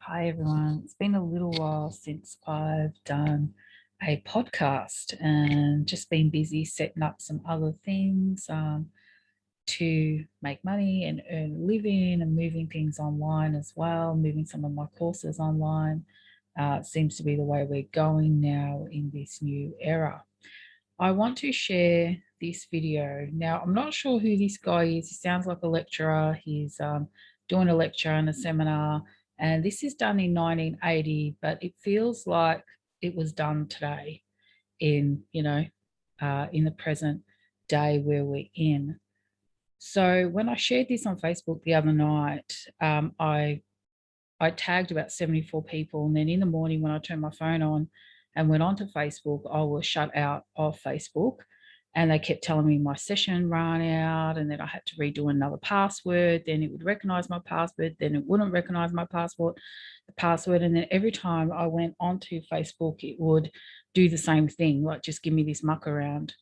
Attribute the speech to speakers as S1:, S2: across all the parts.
S1: Hi, everyone. It's been a little while since I've done a podcast and just been busy setting up some other things to make money and earn a living and moving things online as well, moving some of my courses online. It seems to be the way we're going now in this new era. I want to share this video. Now, I'm not sure who this guy is. He sounds like a lecturer. He's doing a lecture and a seminar, and this is done in 1980, but it feels like it was done today in, in the present day where we're in. So when I shared this on Facebook the other night, I tagged about 74 people, and then in the morning when I turned my phone on and went onto Facebook, I was shut out of Facebook, and they kept telling me my session ran out, and then I had to redo another password. Then it would recognize my password, then it wouldn't recognize my password, and then every time I went onto Facebook, it would do the same thing, like just give me this muck around.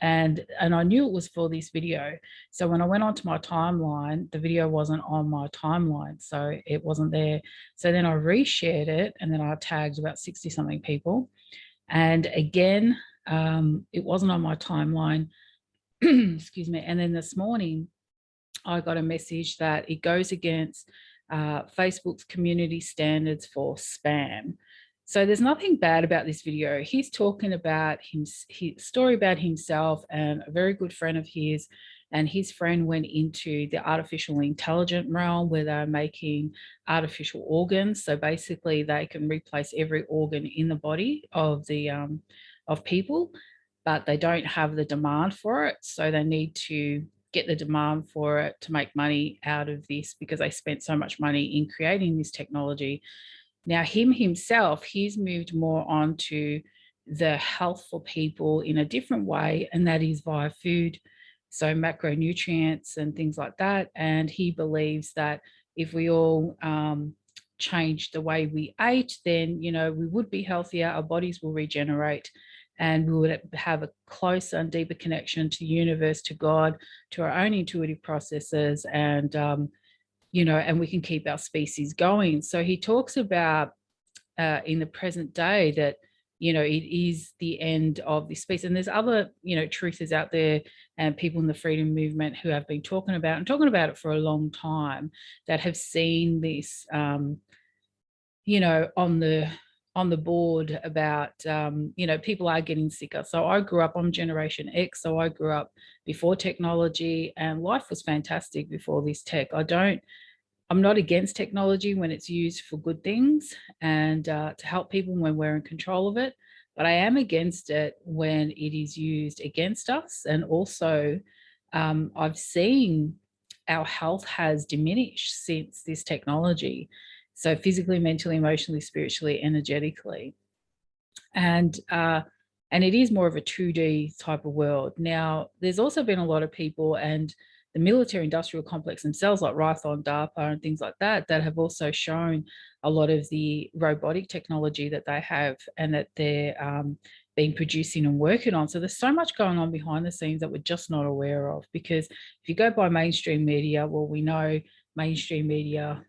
S1: And I knew it was for this video. So when I went onto my timeline, the video wasn't on my timeline, so it wasn't there. So then I reshared it, and then I tagged about 60 something people, and again it wasn't on my timeline. Excuse me. And then this morning I got a message that it goes against Facebook's community standards for spam. So there's nothing bad about this video. He's talking about his story about himself and a very good friend of his, and his friend went into the artificial intelligence realm where they're making artificial organs. So basically they can replace every organ in the body of people, but they don't have the demand for it. So they need to get the demand for it to make money out of this because they spent so much money in creating this technology. Now, himself, he's moved more on to the health for people in a different way, and that is via food, so macronutrients and things like that. And he believes that if we all change the way we ate, then, we would be healthier, our bodies will regenerate, and we would have a closer and deeper connection to the universe, to God, to our own intuitive processes, and and we can keep our species going. So he talks about in the present day that, it is the end of this species. And there's other, truthers out there and people in the freedom movement who have been talking about it for a long time, that have seen this, on the board about, people are getting sicker. So I grew up, I'm Generation X, so I grew up before technology, and life was fantastic before this tech. I'm not against technology when it's used for good things and to help people when we're in control of it, but I am against it when it is used against us. And also, I've seen our health has diminished since this technology. So physically, mentally, emotionally, spiritually, energetically. And it is more of a 2D type of world. Now, there's also been a lot of people, and the military industrial complex themselves, like Raytheon, DARPA and things like that, that have also shown a lot of the robotic technology that they have and that they're been producing and working on. So there's so much going on behind the scenes that we're just not aware of, because if you go by mainstream media, well, we know mainstream media,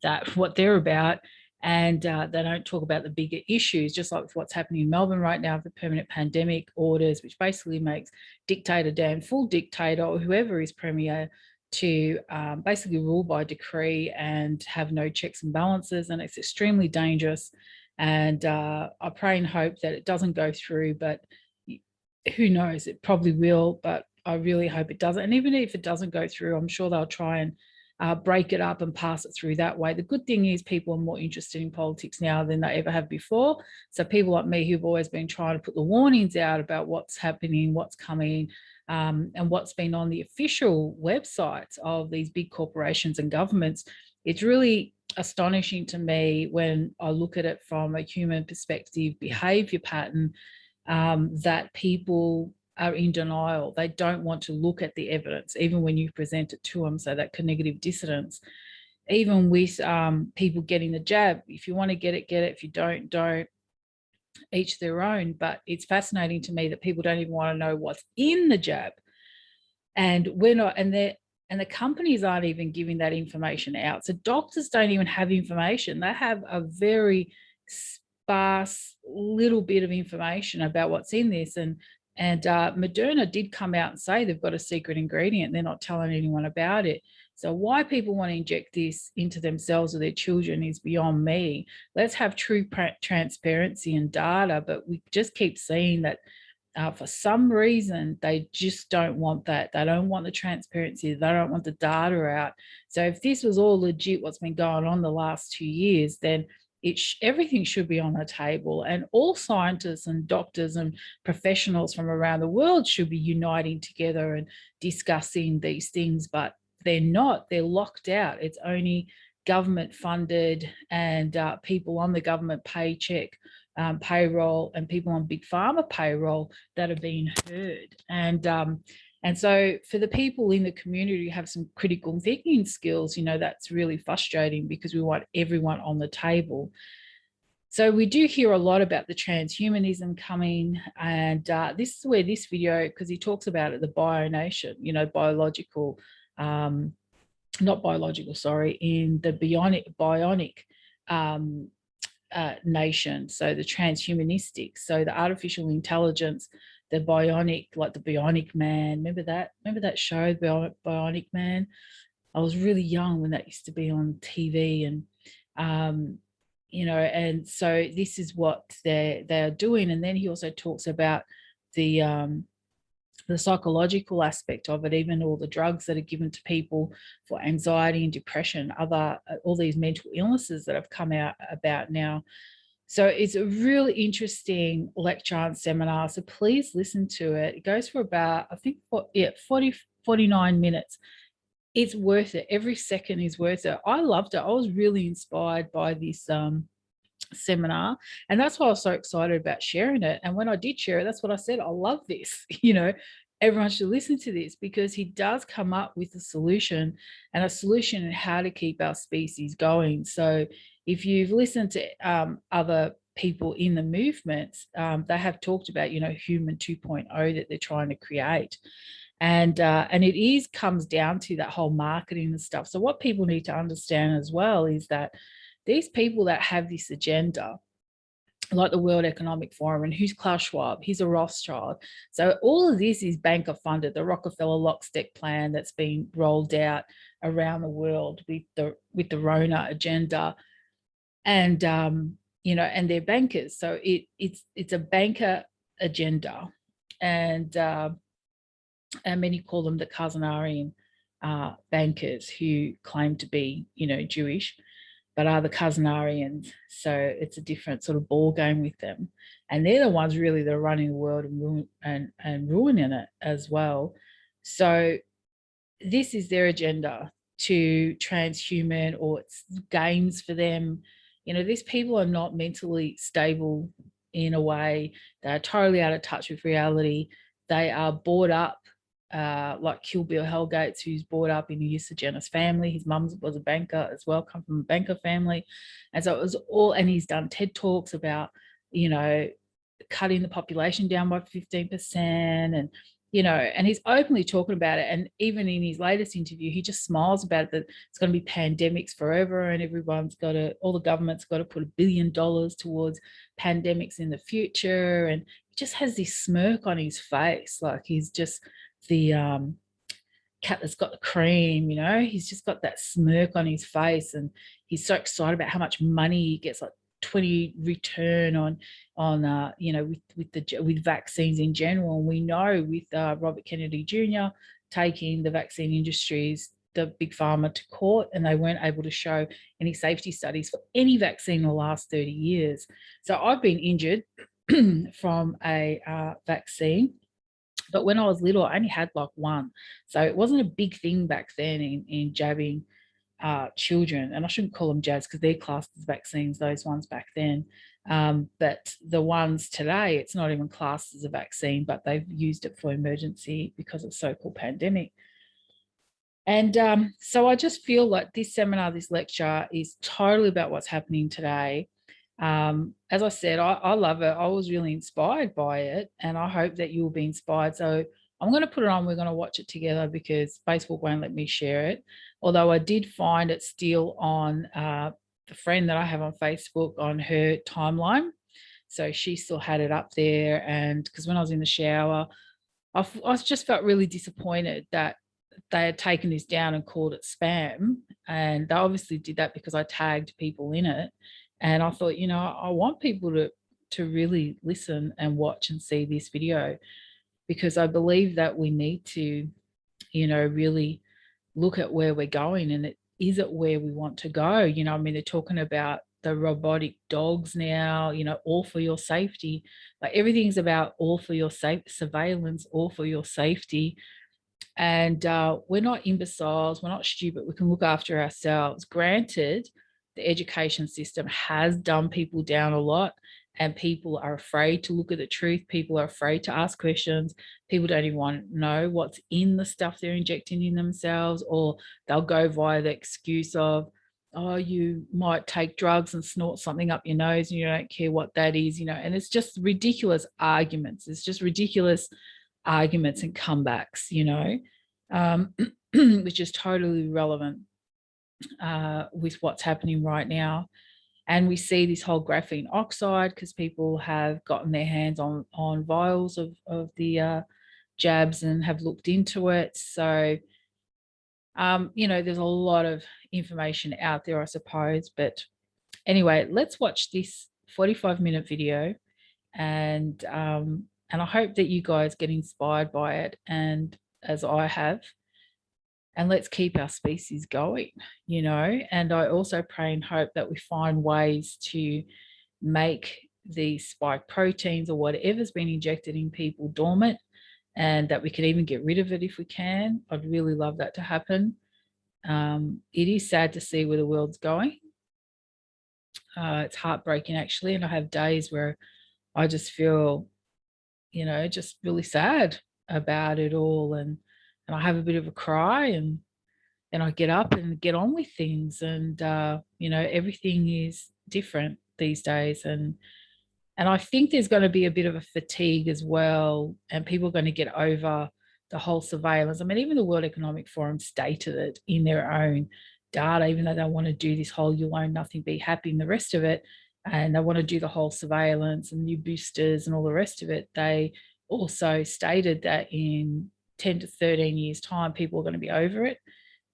S1: that what they're about, and they don't talk about the bigger issues, just like what's happening in Melbourne right now, the permanent pandemic orders, which basically makes dictator Dan, full dictator, or whoever is premier, to basically rule by decree and have no checks and balances. And it's extremely dangerous. And I pray and hope that it doesn't go through, but who knows, it probably will, but I really hope it doesn't. And even if it doesn't go through, I'm sure they'll try and break it up and pass it through that way. The good thing is people are more interested in politics now than they ever have before. So people like me who've always been trying to put the warnings out about what's happening, what's coming, and what's been on the official websites of these big corporations and governments, it's really astonishing to me when I look at it from a human perspective, behavior pattern, that people are in denial. They don't want to look at the evidence, even when you present it to them. So that cognitive dissonance, even with people getting the jab, if you want to get it, get it. If you don't, don't. Each their own. But it's fascinating to me that people don't even want to know what's in the jab. And we're not, and And the companies aren't even giving that information out. So doctors don't even have information. They have a very sparse little bit of information about what's in this. And Moderna did come out and say they've got a secret ingredient. They're not telling anyone about it. So why people want to inject this into themselves or their children is beyond me. Let's have true transparency and data, but we just keep seeing that for some reason, they just don't want that. They don't want the transparency. They don't want the data out. So if this was all legit, what's been going on the last 2 years, then everything should be on the table. And all scientists and doctors and professionals from around the world should be uniting together and discussing these things. But they're not. They're locked out. It's only government funded and people on the government paycheck payroll and people on big pharma payroll that are being heard. And so for the people in the community who have some critical thinking skills, that's really frustrating because we want everyone on the table. So we do hear a lot about the transhumanism coming, and this is where this video, because he talks about it, the bionation, biological, not biological, sorry, in the bionic nation, so the transhumanistic, so the artificial intelligence, the bionic, like the Bionic Man. Remember that show, Bionic Man? I was really young when that used to be on TV, and and so this is what they're doing. And then he also talks about the psychological aspect of it, even all the drugs that are given to people for anxiety and depression, all these mental illnesses that have come out about now. So it's a really interesting lecture and seminar. So please listen to it. It goes for about, I think, 49 minutes. It's worth it. Every second is worth it. I loved it. I was really inspired by this seminar, and that's why I was so excited about sharing it. And when I did share it, that's what I said. I love this. Everyone should listen to this, because he does come up with a solution, and a solution on how to keep our species going. So if you've listened to other people in the movements, they have talked about human 2.0 that they're trying to create. And it comes down to that whole marketing and stuff. So what people need to understand as well is that these people that have this agenda, like the World Economic Forum, and who's Klaus Schwab, he's a Rothschild. So all of this is banker funded, the Rockefeller lockstep plan that's been rolled out around the world with the Rona agenda. And and they're bankers. So it's a banker agenda. And many call them the Khazanarian bankers, who claim to be, Jewish, but are the Khazanarians. So it's a different sort of ball game with them. And they're the ones really that are running the world and ruining it as well. So this is their agenda, to transhuman, or it's games for them. These people are not mentally stable in a way. They're totally out of touch with reality. They are brought up like Kill Bill Hellgates, who's brought up in a eugenist family. His mum was a banker as well, come from a banker family. And so it was all, and he's done TED Talks about, cutting the population down by 15%, and and he's openly talking about it. And even in his latest interview, he just smiles about it, that it's going to be pandemics forever, and all the government's got to put $1 billion towards pandemics in the future. And he just has this smirk on his face, like he's just the cat that's got the cream. He's just got that smirk on his face, and he's so excited about how much money he gets, like 20 return on with vaccines in general. And we know with Robert Kennedy Jr. taking the vaccine industries, the big pharma, to court, and they weren't able to show any safety studies for any vaccine in the last 30 years. So I've been injured from a vaccine, but when I was little, I only had like one. So it wasn't a big thing back then in jabbing children. And I shouldn't call them jabs, because they're classed as vaccines, those ones back then. But the ones today, it's not even classed as a vaccine, but they've used it for emergency because of so-called pandemic. And so I just feel like this seminar, this lecture, is totally about what's happening today. As I said, I love it. I was really inspired by it, and I hope that you'll be inspired. So I'm going to put it on. We're going to watch it together because Facebook won't let me share it. Although I did find it still on the friend that I have on Facebook on her timeline. So she still had it up there. And because when I was in the shower, I just felt really disappointed that they had taken this down and called it spam. And they obviously did that because I tagged people in it. And I thought, I want people to really listen and watch and see this video, because I believe that we need to, really look at where we're going, and is it where we want to go? I mean, they're talking about the robotic dogs now, all for your safety. Like everything's about all for your surveillance, all for your safety. And we're not imbeciles, we're not stupid, we can look after ourselves. Granted, the education system has dumbed people down a lot, and people are afraid to look at the truth. People are afraid to ask questions. People don't even want to know what's in the stuff they're injecting in themselves, or they'll go via the excuse of, oh, you might take drugs and snort something up your nose and you don't care what that is, and it's just ridiculous arguments. It's just ridiculous arguments and comebacks, which is totally relevant with what's happening right now. And we see this whole graphene oxide because people have gotten their hands on vials of the jabs and have looked into it. So, there's a lot of information out there, I suppose. But anyway, let's watch this 45-minute video, and I hope that you guys get inspired by it, and as I have. And let's keep our species going, and I also pray and hope that we find ways to make these spike proteins or whatever's been injected in people dormant, and that we can even get rid of it if we can. I'd really love that to happen. It is sad to see where the world's going. It's heartbreaking, actually, and I have days where I just feel, just really sad about it all, and I have a bit of a cry, and then I get up and get on with things. And everything is different these days, and I think there's going to be a bit of a fatigue as well, and people are going to get over the whole surveillance. I mean, even the World Economic Forum stated it in their own data, even though they want to do this whole "you own nothing, be happy" and the rest of it, and they want to do the whole surveillance and new boosters and all the rest of it. They also stated that in 10 to 13 years' time, people are going to be over it.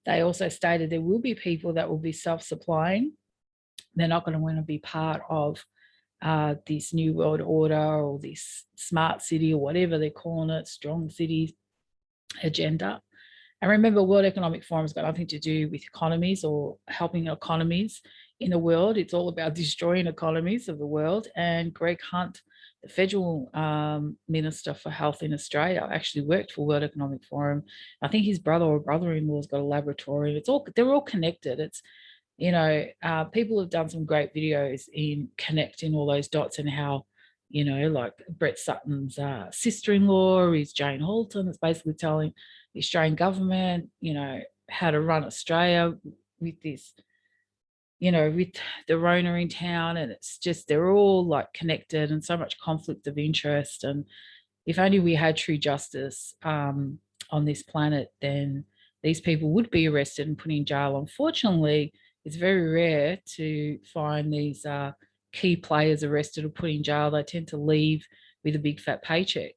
S1: They also stated there will be people that will be self-supplying. They're not going to want to be part of this new world order or this smart city or whatever they're calling it, strong cities agenda. And remember, World Economic Forum has got nothing to do with economies or helping economies in the world. It's all about destroying economies of the world. And Greg Hunt, the federal Minister for Health in Australia, actually worked for World Economic Forum. I think his brother or brother-in-law has got a laboratory. They're all connected. It's, people have done some great videos in connecting all those dots, and how, like Brett Sutton's sister-in-law is Jane Halton. It's basically telling the Australian government, how to run Australia with this, with the Rona in town. And it's just, they're all like connected, and so much conflict of interest. And if only we had true justice on this planet, then these people would be arrested and put in jail. Unfortunately, it's very rare to find these key players arrested or put in jail. They tend to leave with a big fat paycheck,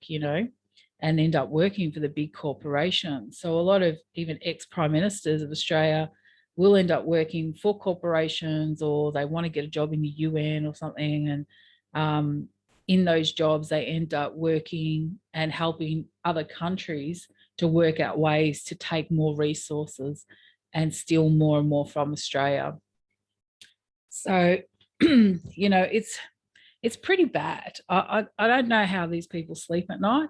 S1: and end up working for the big corporations. So a lot of even ex-prime ministers of Australia will end up working for corporations, or they want to get a job in the UN or something. And in those jobs, they end up working and helping other countries to work out ways to take more resources and steal more and more from Australia. So, it's pretty bad. I don't know how these people sleep at night.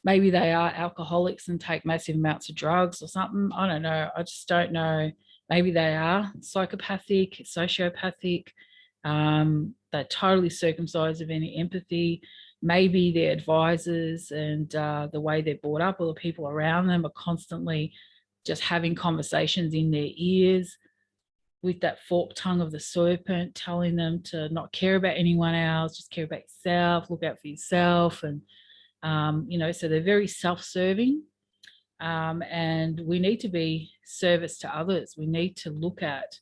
S1: Maybe they are alcoholics and take massive amounts of drugs or something. I don't know. I just don't know. Maybe they are psychopathic, sociopathic. They're totally circumcised of any empathy. Maybe their advisors and the way they're brought up, or the people around them, are constantly just having conversations in their ears with that forked tongue of the serpent, telling them to not care about anyone else, just care about yourself, look out for yourself. And So they're very self-serving. And we need to be service to others. We need to look at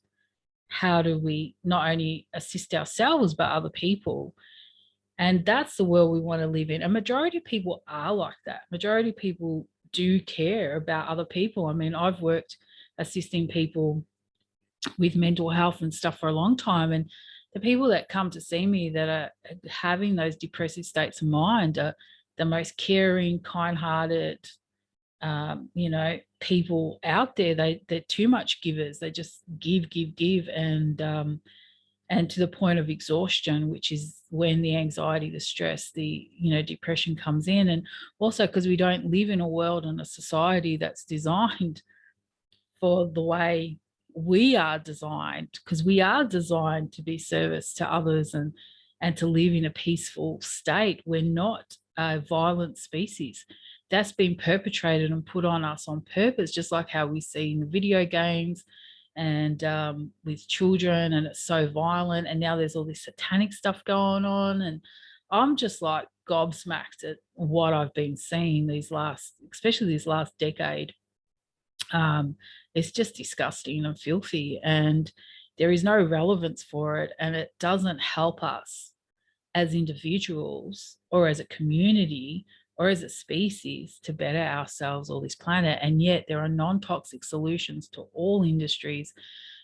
S1: how do we not only assist ourselves, but other people. And that's the world we want to live in. A majority of people are like that. Majority of people do care about other people. I mean, I've worked assisting people with mental health and stuff for a long time. And the people that come to see me that are having those depressive states of mind are the most caring, kind-hearted, people out there. They're too much givers. They just give, give, give, and to the point of exhaustion, which is when the anxiety, the stress, the depression comes in. And also because we don't live in a world and a society that's designed for the way we are designed, because we are designed to be service to others and to live in a peaceful state. We're not a violent species. That's been perpetrated and put on us on purpose, just like how we see in the video games and with children, and it's so violent. And now there's all this satanic stuff going on, and I'm just like gobsmacked at what I've been seeing especially this last decade. It's just disgusting and filthy, and there is no relevance for it, and it doesn't help us as individuals or as a community or as a species to better ourselves or this planet. And yet there are non-toxic solutions to all industries.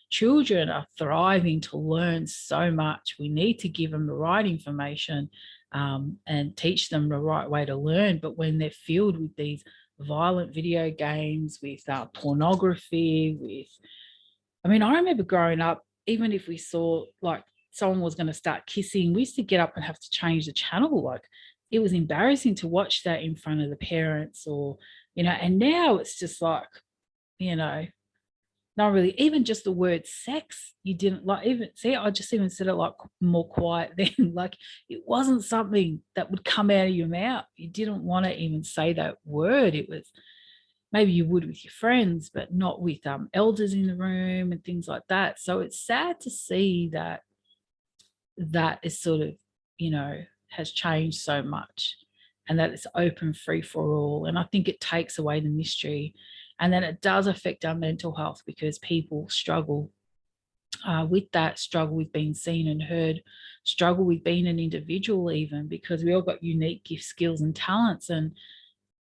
S1: Children are thriving to learn so much. We need to give them the right information and teach them the right way to learn. But when they're filled with these violent video games, with pornography, I remember growing up, even if we saw like someone was going to start kissing, we used to get up and have to change the channel. Like, it was embarrassing to watch that in front of the parents, or and now it's just like, not really. Even just the word sex, you didn't like. Even see, I just even said it like more quiet then. Like, it wasn't something that would come out of your mouth. You didn't want to even say that word. It was, maybe you would with your friends, but not with elders in the room and things like that. So it's sad to see that is sort of, has changed so much, and that it's open, free for all. And I think it takes away the mystery, and then it does affect our mental health, because people struggle with that, struggle with being seen and heard, struggle with being an individual, even because we all got unique gifts, skills and talents, and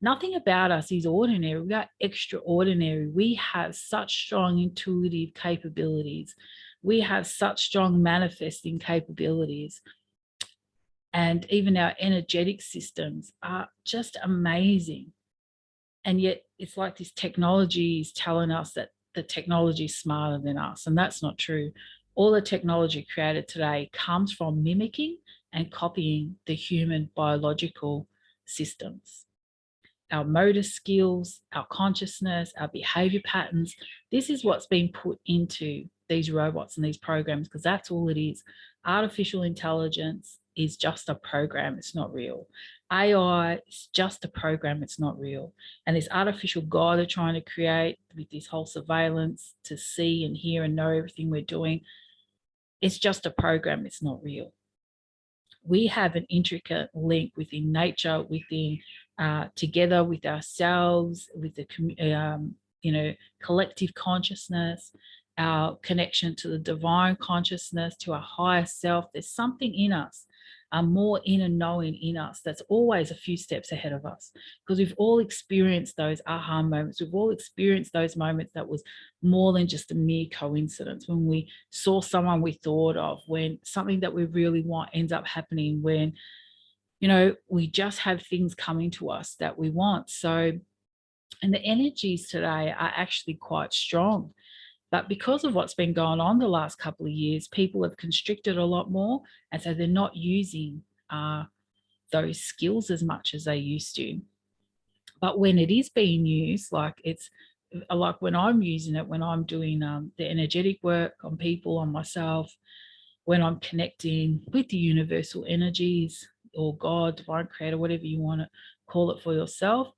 S1: nothing about us is ordinary. We are extraordinary. We have such strong intuitive capabilities. We have such strong manifesting capabilities. And even our energetic systems are just amazing. And yet it's like this technology is telling us that the technology is smarter than us. And that's not true. All the technology created today comes from mimicking and copying the human biological systems. Our motor skills, our consciousness, our behavior patterns. This is what's been put into these robots and these programs, because that's all it is. Artificial intelligence is just a program. It's not real. AI is just a program. It's not real. And this artificial God they're trying to create with this whole surveillance to see and hear and know everything we're doing, it's just a program. It's not real. We have an intricate link within nature, within together with ourselves, with the collective consciousness, our connection to the divine consciousness, to our higher self. There's something in us, a more inner knowing in us that's always a few steps ahead of us, because we've all experienced those aha moments. We've all experienced those moments that was more than just a mere coincidence, when we saw someone we thought of, when something that we really want ends up happening, when we just have things coming to us that we want. So, and the energies today are actually quite strong. But because of what's been going on the last couple of years, people have constricted a lot more. And so they're not using those skills as much as they used to. But when it is being used, like it's like when I'm using it, when I'm doing the energetic work on people, on myself, when I'm connecting with the universal energies or God, divine creator, whatever you want to call it for yourself,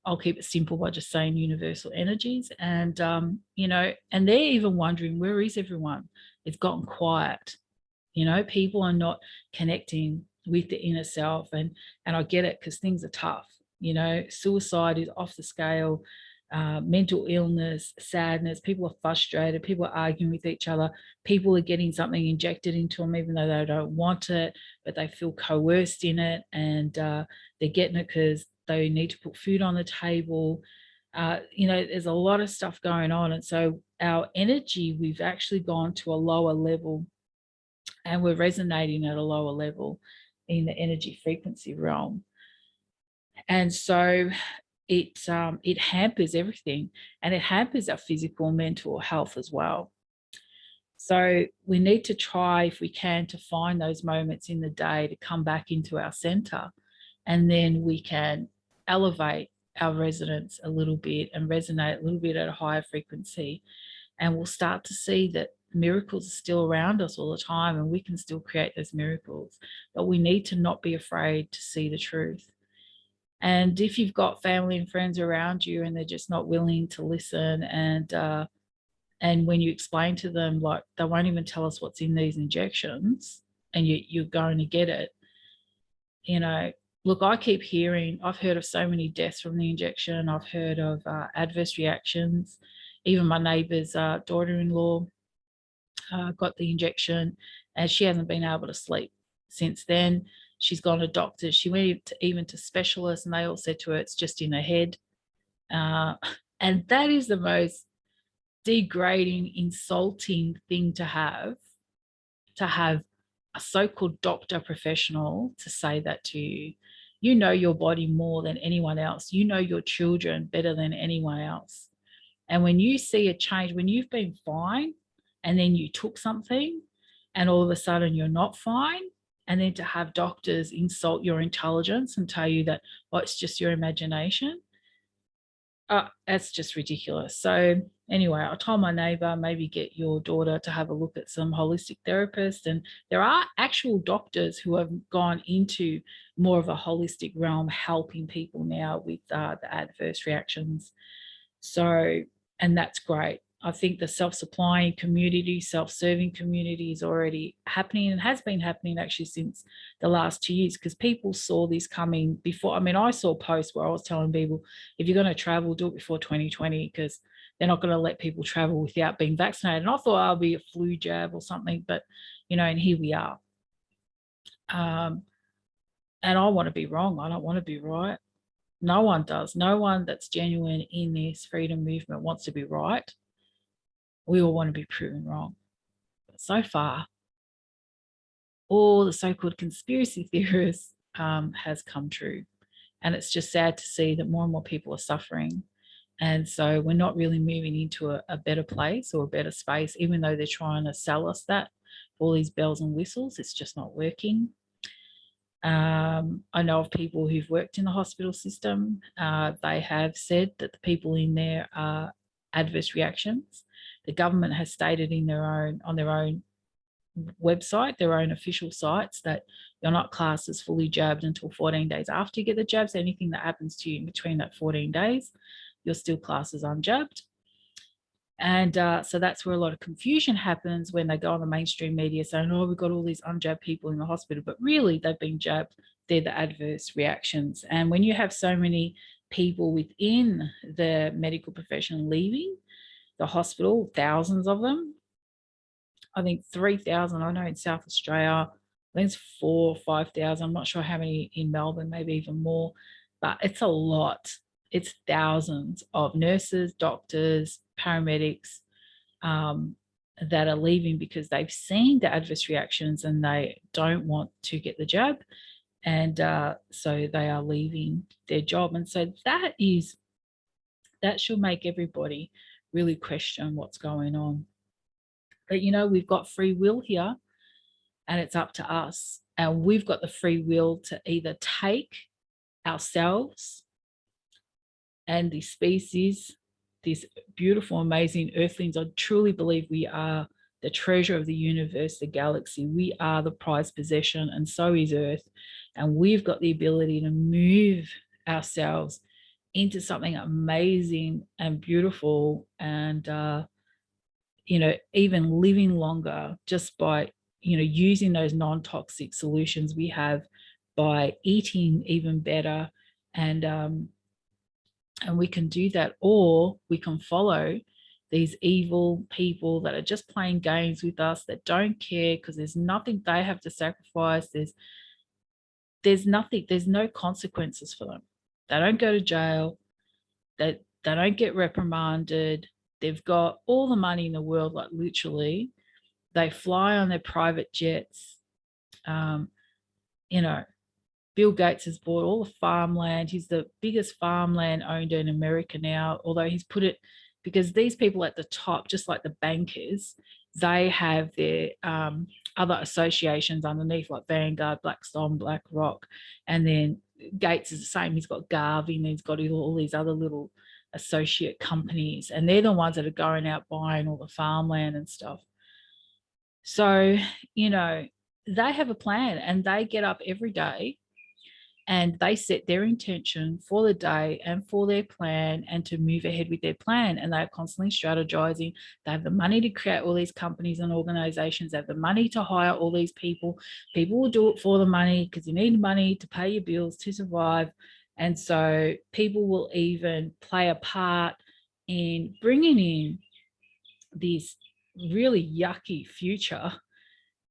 S1: I'll keep it simple by just saying universal energies. And, and they're even wondering, where is everyone? It's gotten quiet. People are not connecting with the inner self. And I get it, because things are tough. Suicide is off the scale. Mental illness, sadness, people are frustrated, people are arguing with each other, people are getting something injected into them even though they don't want it, but they feel coerced in it, and they're getting it because they need to put food on the table. There's a lot of stuff going on, and so our energy, we've actually gone to a lower level, and we're resonating at a lower level in the energy frequency realm. And so it hampers everything, and it hampers our physical and mental health as well. So we need to try, if we can, to find those moments in the day to come back into our center, and then we can elevate our resonance a little bit and resonate a little bit at a higher frequency, and we'll start to see that miracles are still around us all the time, and we can still create those miracles. But we need to not be afraid to see the truth. And if you've got family and friends around you and they're just not willing to listen, and when you explain to them, like, they won't even tell us what's in these injections, and you're going to get it, look, I keep hearing, I've heard of so many deaths from the injection. I've heard of adverse reactions. Even my neighbour's daughter-in-law got the injection, and she hasn't been able to sleep since then. She's gone to doctors. She went even to specialists, and they all said to her, it's just in her head. And that is the most degrading, insulting thing to have a so-called doctor professional to say that to you. You know your body more than anyone else. You know your children better than anyone else. And when you see a change, when you've been fine and then you took something and all of a sudden you're not fine, and then to have doctors insult your intelligence and tell you that, oh, it's just your imagination, that's just ridiculous. So anyway, I told my neighbor, maybe get your daughter to have a look at some holistic therapists. And there are actual doctors who have gone into more of a holistic realm, helping people now with the adverse reactions. So, and that's great. I think the self-supplying community, self-serving community is already happening, and has been happening actually since the last 2 years, because people saw this coming before. I mean, I saw posts where I was telling people, if you're going to travel, do it before 2020, because they're not going to let people travel without being vaccinated. And I thought I'll be a flu jab or something, but, and here we are. And I want to be wrong. I don't want to be right. No one does. No one that's genuine in this freedom movement wants to be right. We all want to be proven wrong. But so far, all the so-called conspiracy theorists has come true. And it's just sad to see that more and more people are suffering. And so we're not really moving into a better place or a better space, even though they're trying to sell us that, all these bells and whistles. It's just not working. I know of people who've worked in the hospital system. They have said that the people in there are adverse reactions. The government has stated on their own website, their own official sites, that you're not classed as fully jabbed until 14 days after you get the jab. So anything that happens to you in between that 14 days, you're still classed as unjabbed. And so that's where a lot of confusion happens when they go on the mainstream media saying, oh, we've got all these unjabbed people in the hospital, but really they've been jabbed. They're the adverse reactions. And when you have so many people within the medical profession leaving the hospital, thousands of them, I think 3,000, I know in South Australia, I think it's 4,000 or 5,000. I'm not sure how many in Melbourne, maybe even more, but it's a lot. It's thousands of nurses, doctors, paramedics that are leaving because they've seen the adverse reactions and they don't want to get the jab. And so they are leaving their job. And so that should make everybody really question what's going on. But, we've got free will here, and it's up to us. And we've got the free will to either take ourselves and the species, these beautiful, amazing earthlings. I truly believe we are the treasure of the universe, the galaxy. We are the prized possession, and so is Earth. And we've got the ability to move ourselves into something amazing and beautiful, and even living longer just by using those non-toxic solutions we have by eating even better. And we can do that, or we can follow these evil people that are just playing games with us, that don't care, because there's nothing they have to sacrifice. There's nothing, there's no consequences for them. They don't go to jail. They don't get reprimanded. They've got all the money in the world, like literally. They fly on their private jets. Um, you know, Bill Gates has bought all the farmland. He's the biggest farmland owner in America now, although he's put it, because these people at the top, just like the bankers, they have their other associations underneath, like Vanguard, Blackstone, BlackRock. And then Gates is the same. He's got Garvey, and he's got all these other little associate companies. And they're the ones that are going out buying all the farmland and stuff. So, they have a plan, and they get up every day and they set their intention for the day and for their plan, and to move ahead with their plan. And they're constantly strategizing. They have the money to create all these companies and organizations. They have the money to hire all these people. People will do it for the money, because you need money to pay your bills to survive. And so people will even play a part in bringing in this really yucky future.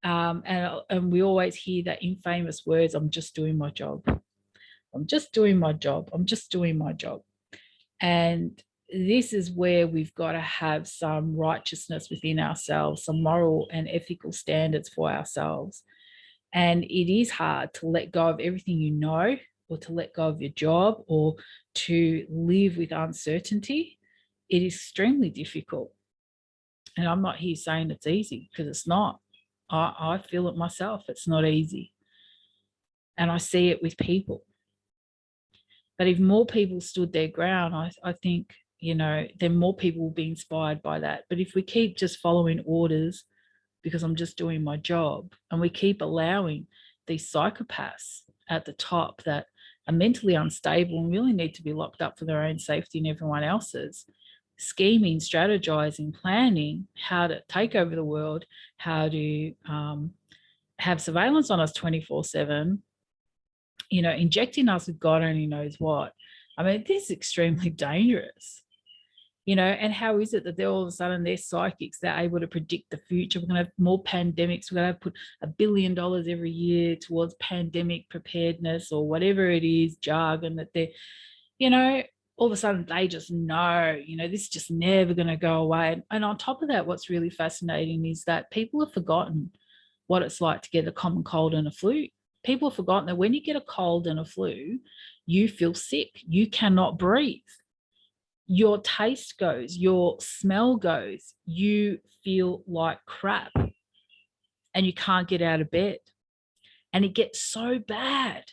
S1: And we always hear that infamous words, I'm just doing my job. I'm just doing my job. I'm just doing my job. And this is where we've got to have some righteousness within ourselves, some moral and ethical standards for ourselves. And it is hard to let go of everything you know, or to let go of your job, or to live with uncertainty. It is extremely difficult. And I'm not here saying it's easy, because it's not. I feel it myself. It's not easy. And I see it with people. But if more people stood their ground, I think, then more people will be inspired by that. But if we keep just following orders because I'm just doing my job, and we keep allowing these psychopaths at the top that are mentally unstable and really need to be locked up for their own safety and everyone else's, scheming, strategizing, planning how to take over the world, how to have surveillance on us 24/7, injecting us with God only knows what. I mean, this is extremely dangerous, and how is it that they're all of a sudden, they're psychics, they're able to predict the future? We're going to have more pandemics. We're going to put $1 billion every year towards pandemic preparedness, or whatever it is, jargon that they're, all of a sudden they just know, this is just never going to go away. And on top of that, what's really fascinating is that people have forgotten what it's like to get a common cold and a flu. People have forgotten that when you get a cold and a flu, you feel sick. You cannot breathe. Your taste goes, your smell goes, you feel like crap, and you can't get out of bed. And it gets so bad.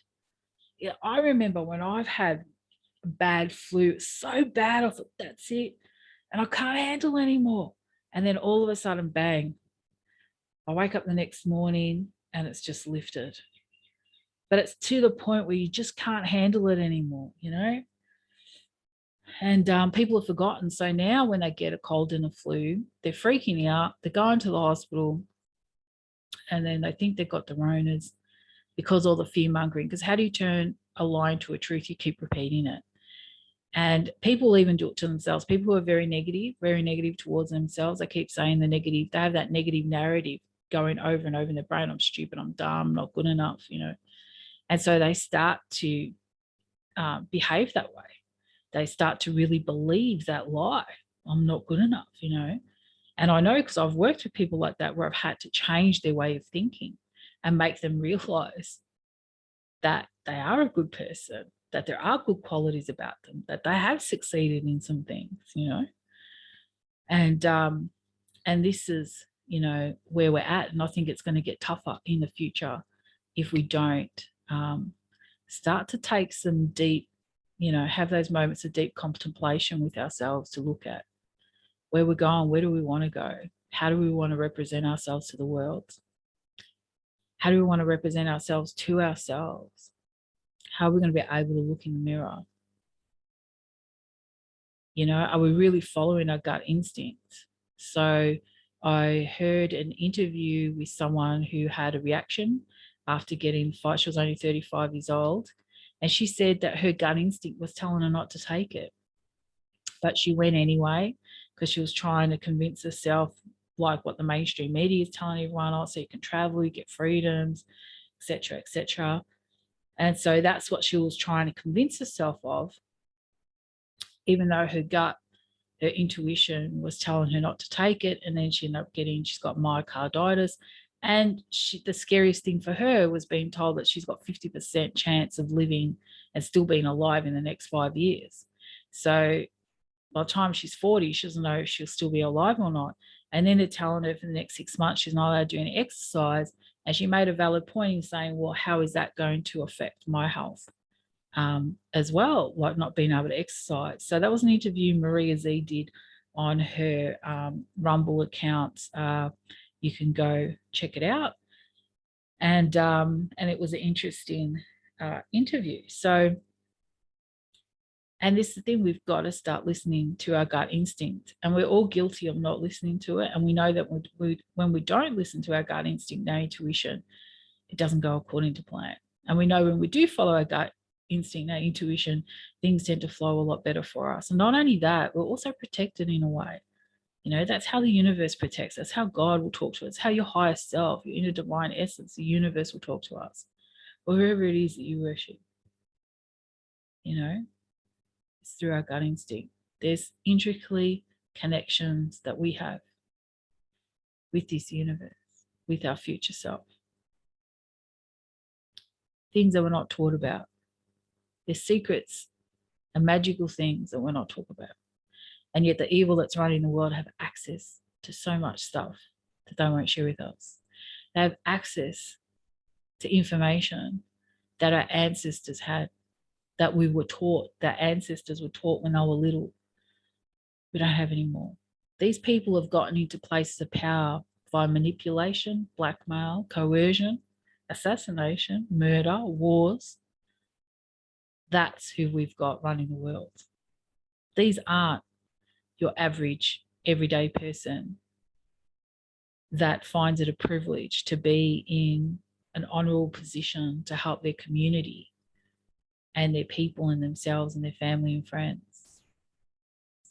S1: Yeah, I remember when I've had a bad flu, so bad, I thought, that's it. And I can't handle anymore. And then all of a sudden, bang, I wake up the next morning and it's just lifted. But it's to the point where you just can't handle it anymore, And people have forgotten. So now when they get a cold and a flu, they're freaking out. They're going to the hospital, and then they think they've got the Ronas, because all the fear mongering. Because how do you turn a lie into a truth? You keep repeating it. And people even do it to themselves. People who are very negative towards themselves, they keep saying the negative. They have that negative narrative going over and over in their brain. I'm stupid, I'm dumb, not good enough, And so they start to behave that way. They start to really believe that lie. I'm not good enough, And I know, because I've worked with people like that, where I've had to change their way of thinking and make them realize that they are a good person, that there are good qualities about them, that they have succeeded in some things, And this is, where we're at. And I think it's going to get tougher in the future if we don't start to take some deep, have those moments of deep contemplation with ourselves, to look at where we're going, where do we want to go, how do we want to represent ourselves to the world, how do we want to represent ourselves to ourselves, how are we going to be able to look in the mirror, are we really following our gut instinct? So I heard an interview with someone who had a reaction after getting fired. She was only 35 years old. And she said that her gut instinct was telling her not to take it. But she went anyway because she was trying to convince herself, like what the mainstream media is telling everyone else, so you can travel, you get freedoms, etc., etc. And so that's what she was trying to convince herself of, even though her gut, her intuition was telling her not to take it. And then she ended up she's got myocarditis. And the scariest thing for her was being told that she's got 50% chance of living and still being alive in the next 5 years. So by the time she's 40, she doesn't know if she'll still be alive or not. And then they're telling her for the next 6 months she's not allowed to do any exercise. And she made a valid point in saying, well, how is that going to affect my health as well, like not being able to exercise? So that was an interview Maria Z did on her Rumble account. You can go check it out. And it was an interesting interview. So, and this is the thing, we've got to start listening to our gut instinct. And we're all guilty of not listening to it. And we know that when we don't listen to our gut instinct, our intuition, it doesn't go according to plan. And we know when we do follow our gut instinct, our intuition, things tend to flow a lot better for us. And not only that, we're also protected in a way. You know, that's how the universe protects us. That's how God will talk to us. How your higher self, your inner divine essence, the universe will talk to us. Or whoever it is that you worship. You know, it's through our gut instinct. There's intricately connections that we have with this universe, with our future self. Things that we're not taught about. There's secrets and magical things that we're not taught about. And yet the evil that's running the world have access to so much stuff that they won't share with us. They have access to information that our ancestors had, that we were taught, that ancestors were taught when they were little. We don't have anymore. These people have gotten into places of power via manipulation, blackmail, coercion, assassination, murder, wars. That's who we've got running the world. These aren't your average everyday person that finds it a privilege to be in an honorable position to help their community and their people and themselves and their family and friends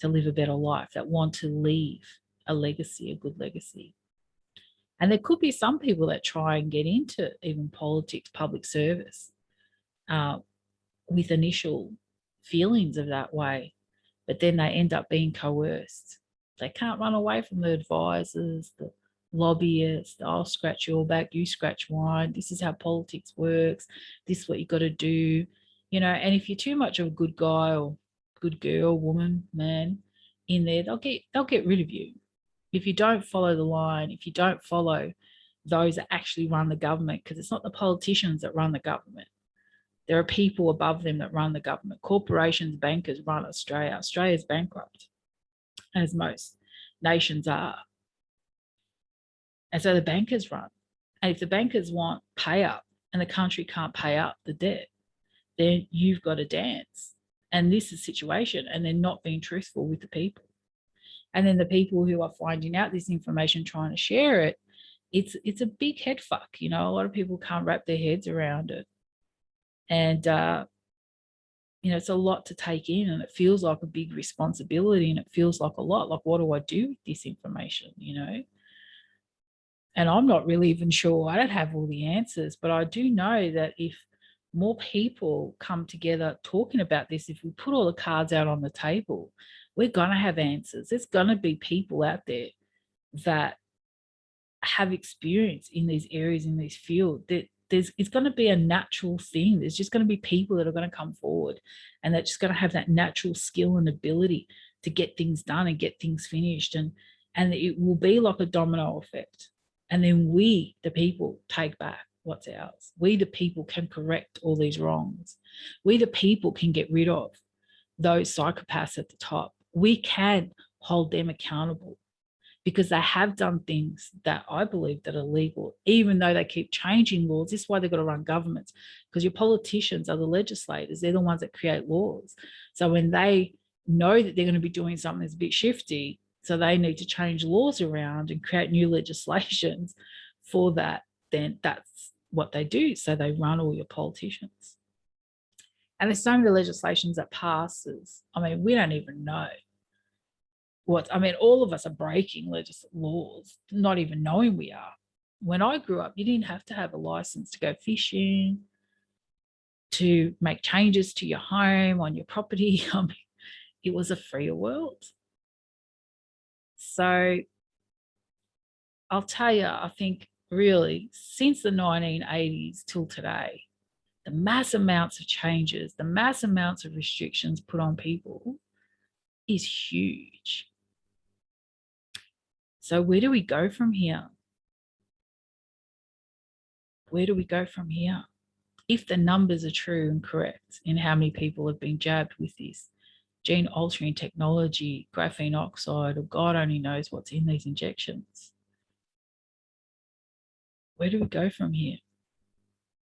S1: to live a better life, that want to leave a legacy, a good legacy. And there could be some people that try and get into even politics, public service, with initial feelings of that way, but then they end up being coerced. They can't run away from the advisors, the lobbyists. I'll scratch your back, you scratch mine. This is how politics works. This is what you got to do. You know, and if you're too much of a good guy or good girl, woman, man in there, they'll get rid of you. If you don't follow the line, if you don't follow those that actually run the government, because it's not the politicians that run the government. There are people above them that run the government. Corporations, bankers run Australia. Australia's bankrupt, as most nations are. And so the bankers run. And if the bankers want pay up and the country can't pay up the debt, then you've got to dance. And this is the situation. And they're not being truthful with the people. And then the people who are finding out this information, trying to share it, it's a big head fuck. You know, a lot of people can't wrap their heads around it. And, you know, it's a lot to take in, and it feels like a big responsibility, and it feels like a lot, like, what do I do with this information, you know? And I'm not really even sure. I don't have all the answers, but I do know that if more people come together talking about this, if we put all the cards out on the table, we're going to have answers. There's going to be people out there that have experience in these areas, in this field, that it's going to be a natural thing. There's just going to be people that are going to come forward, and they're just going to have that natural skill and ability to get things done and get things finished. And it will be like a domino effect. And then we, the people, take back what's ours. We, the people, can correct all these wrongs. We, the people, can get rid of those psychopaths at the top. We can hold them accountable, because they have done things that I believe that are legal, even though they keep changing laws. This is why they've got to run governments, because your politicians are the legislators. They're the ones that create laws. So when they know that they're going to be doing something that's a bit shifty, So they need to change laws around and create new legislations for that. Then that's what they do. So they run all your politicians. And there's so many legislations that passes. I mean, we don't even know all of us are breaking laws, not even knowing we are. When I grew up, you didn't have to have a license to go fishing, to make changes to your home, on your property. I mean, it was a freer world. So I'll tell you, I think really since the 1980s till today, the mass amounts of changes, the mass amounts of restrictions put on people is huge. So where do we go from here? Where do we go from here? If the numbers are true and correct in how many people have been jabbed with this gene altering technology, graphene oxide, or God only knows what's in these injections, where do we go from here?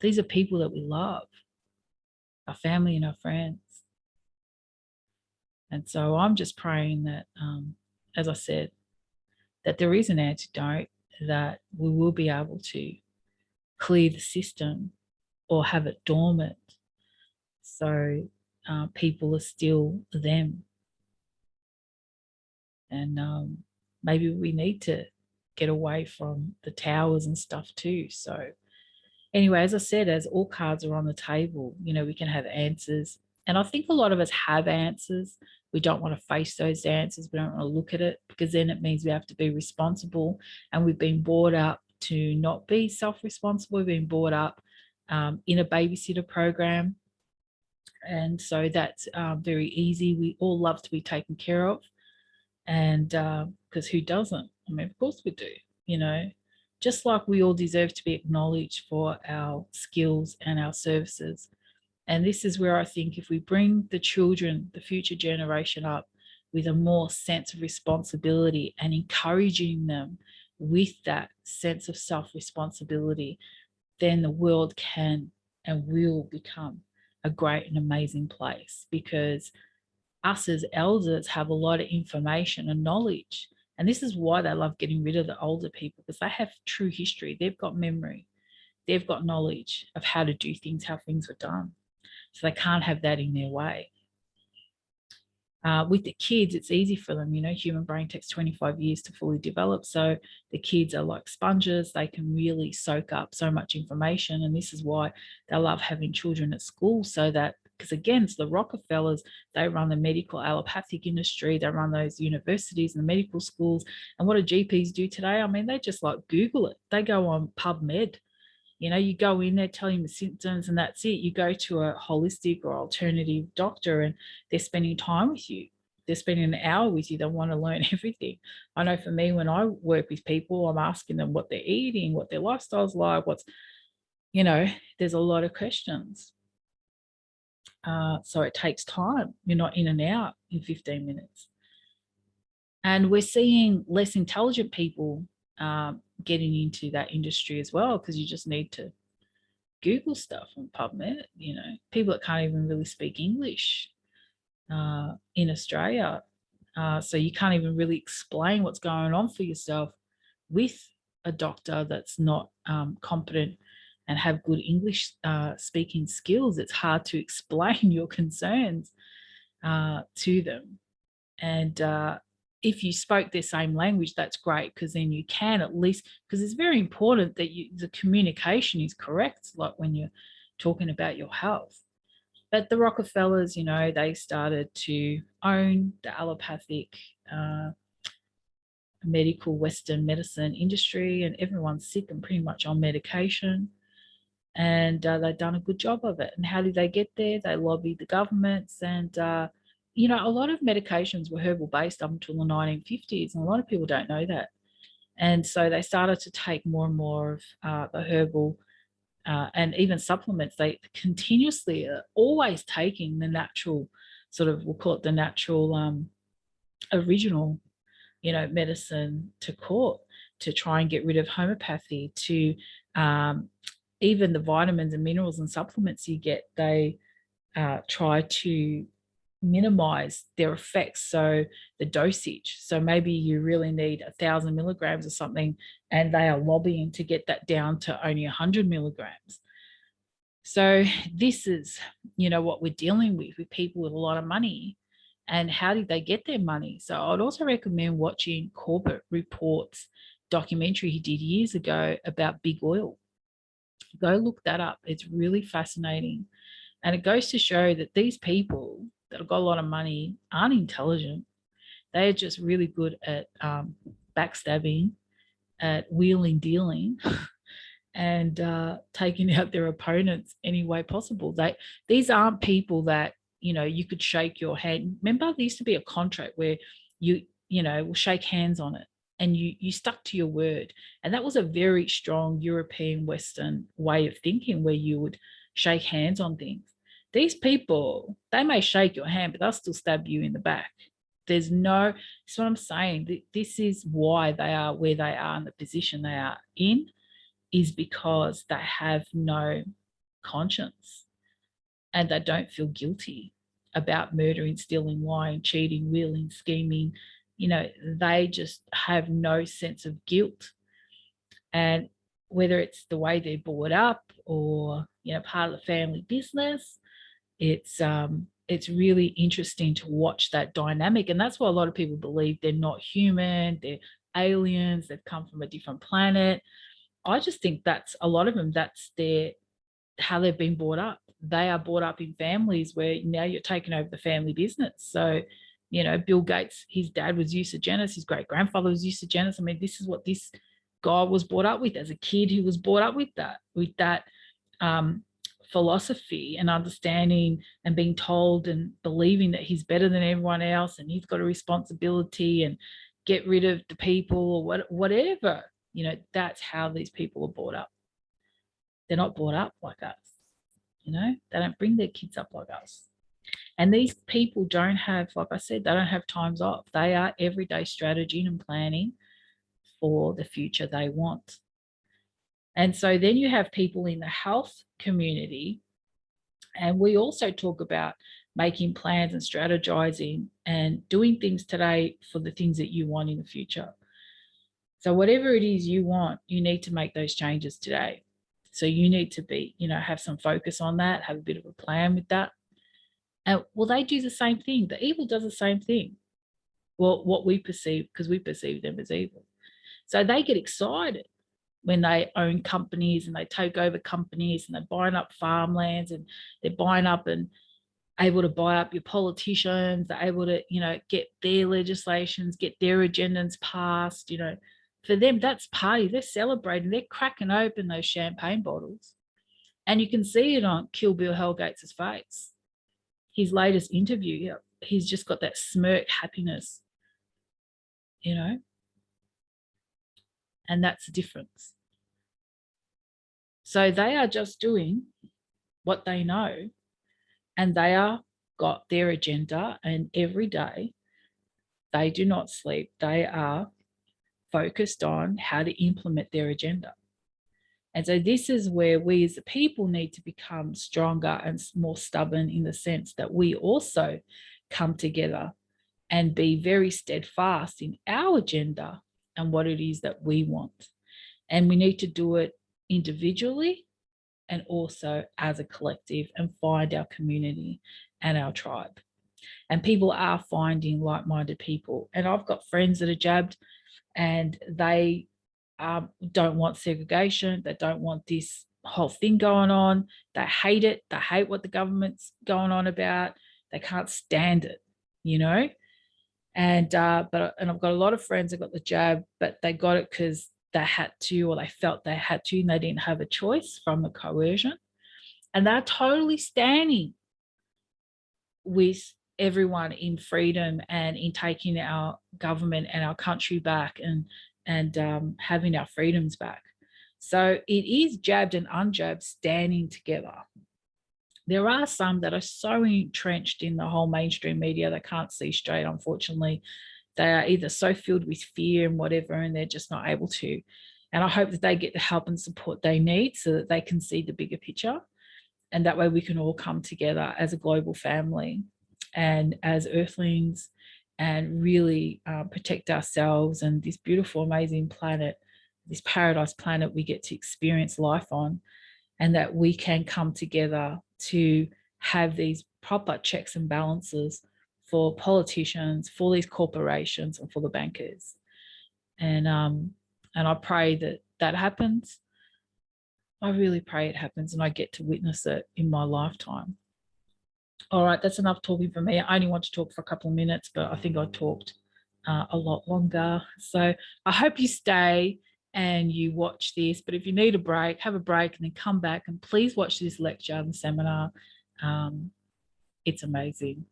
S1: These are people that we love, our family and our friends. And so I'm just praying that, as I said, that there is an antidote, that we will be able to clear the system or have it dormant, so people are still them. And maybe we need to get away from the towers and stuff too. So anyway, as I said, as all cards are on the table, we can have answers. And I think a lot of us have answers. We don't want to face those answers. We don't want to look at it, because then it means we have to be responsible. And we've been brought up to not be self-responsible. We've been brought up in a babysitter program. And so that's very easy. We all love to be taken care of. And because who doesn't? I mean, of course we do, just like we all deserve to be acknowledged for our skills and our services. And this is where I think if we bring the children, the future generation, up with a more sense of responsibility and encouraging them with that sense of self-responsibility, then the world can and will become a great and amazing place, because us as elders have a lot of information and knowledge. And this is why they love getting rid of the older people, because they have true history. They've got memory. They've got knowledge of how to do things, how things were done. So they can't have that in their way. With the kids, it's easy for them. Human brain takes 25 years to fully develop. So the kids are like sponges. They can really soak up so much information. And this is why they love having children at school, so that, because again, it's the Rockefellers, they run the medical allopathic industry, they run those universities and the medical schools. And what do GPs do today? I mean, they just like Google it. They go on PubMed. You go in there, tell them the symptoms, and that's it. You go to a holistic or alternative doctor, and they're spending time with you. They're spending an hour with you. They want to learn everything. I know for me, when I work with people, I'm asking them what they're eating, what their lifestyle's like, there's a lot of questions. So it takes time. You're not in and out in 15 minutes. And we're seeing less intelligent people getting into that industry as well, because you just need to Google stuff on PubMed. People that can't even really speak English in Australia. So you can't even really explain what's going on for yourself with a doctor that's not competent and have good English speaking skills. It's hard to explain your concerns to them. And if you spoke their same language, that's great, because then you can at least, because it's very important that the communication is correct, like when you're talking about your health. But the Rockefellers, they started to own the allopathic medical Western medicine industry, and everyone's sick and pretty much on medication. And they've done a good job of it. And how did they get there? They lobbied the governments, and a lot of medications were herbal based up until the 1950s, and a lot of people don't know that. And so they started to take more and more of the herbal and even supplements. They continuously are always taking the natural, sort of, we'll call it the natural original, medicine to court, to try and get rid of homeopathy, to even the vitamins and minerals and supplements you get. They try to minimize their effects. So the dosage, so maybe you really need 1,000 milligrams or something, and they are lobbying to get that down to only 100 milligrams. So this is, what we're dealing with people with a lot of money. And how did they get their money? So I'd also recommend watching Corbett Report's documentary he did years ago about big oil. Go look that up. It's really fascinating. And it goes to show that these people that have got a lot of money aren't intelligent. They're just really good at backstabbing, at wheeling, dealing, and taking out their opponents any way possible. These aren't people that you could shake your hand. Remember, there used to be a contract where you will shake hands on it, and you stuck to your word. And that was a very strong European Western way of thinking, where you would shake hands on things. These people, they may shake your hand, but they'll still stab you in the back. That's what I'm saying. This is why they are where they are in the position they are in, is because they have no conscience and they don't feel guilty about murdering, stealing, lying, cheating, wheeling, scheming. They just have no sense of guilt. And whether it's the way they're brought up or, part of the family business, it's really interesting to watch that dynamic. And that's why a lot of people believe they're not human, they're aliens, they've come from a different planet. I just think that's a lot of them, that's how they've been brought up. They are brought up in families where now you're taking over the family business. So, Bill Gates, his dad was eugenist, his great grandfather was eugenist. I mean, this is what this guy was brought up with as a kid. He was brought up with that philosophy and understanding, and being told and believing that he's better than everyone else and he's got a responsibility and get rid of the people or whatever. That's how these people are brought up. They're not brought up like us. They don't bring their kids up like us. And these people don't have, like I said, they don't have times off. They are everyday strategy and planning for the future they want. And so then you have people in the health community, and we also talk about making plans and strategizing and doing things today for the things that you want in the future. So whatever it is you want, you need to make those changes today. So you need to be, have some focus on that, have a bit of a plan with that. And well, they do the same thing. The evil does the same thing. Well, what we perceive, because we perceive them as evil. So they get excited when they own companies and they take over companies and they're buying up farmlands and they're buying up and able to buy up your politicians. They're able to, get their legislations, get their agendas passed. For them, that's party. They're celebrating. They're cracking open those champagne bottles. And you can see it on Kill Bill Hellgates' face. His latest interview, he's just got that smirk happiness, and that's the difference. So they are just doing what they know, and they are got their agenda, and every day they do not sleep. They are focused on how to implement their agenda. And so this is where we as a people need to become stronger and more stubborn, in the sense that we also come together and be very steadfast in our agenda and what it is that we want. And we need to do it individually and also as a collective, and find our community and our tribe. And people are finding like-minded people. And I've got friends that are jabbed and they don't want segregation. They don't want this whole thing going on. They hate it. They hate what the government's going on about. They can't stand it, And I've got a lot of friends that got the jab, but they got it because they had to, or they felt they had to, and they didn't have a choice from the coercion. And they're totally standing with everyone in freedom and in taking our government and our country back and having our freedoms back. So it is jabbed and unjabbed standing together. There are some that are so entrenched in the whole mainstream media, they can't see straight, unfortunately. They are either so filled with fear and whatever, and they're just not able to. And I hope that they get the help and support they need so that they can see the bigger picture. And that way we can all come together as a global family and as earthlings, and really protect ourselves and this beautiful, amazing planet, this paradise planet we get to experience life on, and that we can come together to have these proper checks and balances for politicians, for these corporations, and for the bankers. And I pray that that happens. I really pray it happens and I get to witness it in my lifetime. All right, that's enough talking for me. I only want to talk for a couple of minutes, but I think I talked a lot longer. So I hope you stay and you watch this. But if you need a break, have a break and then come back and please watch this lecture and seminar. It's amazing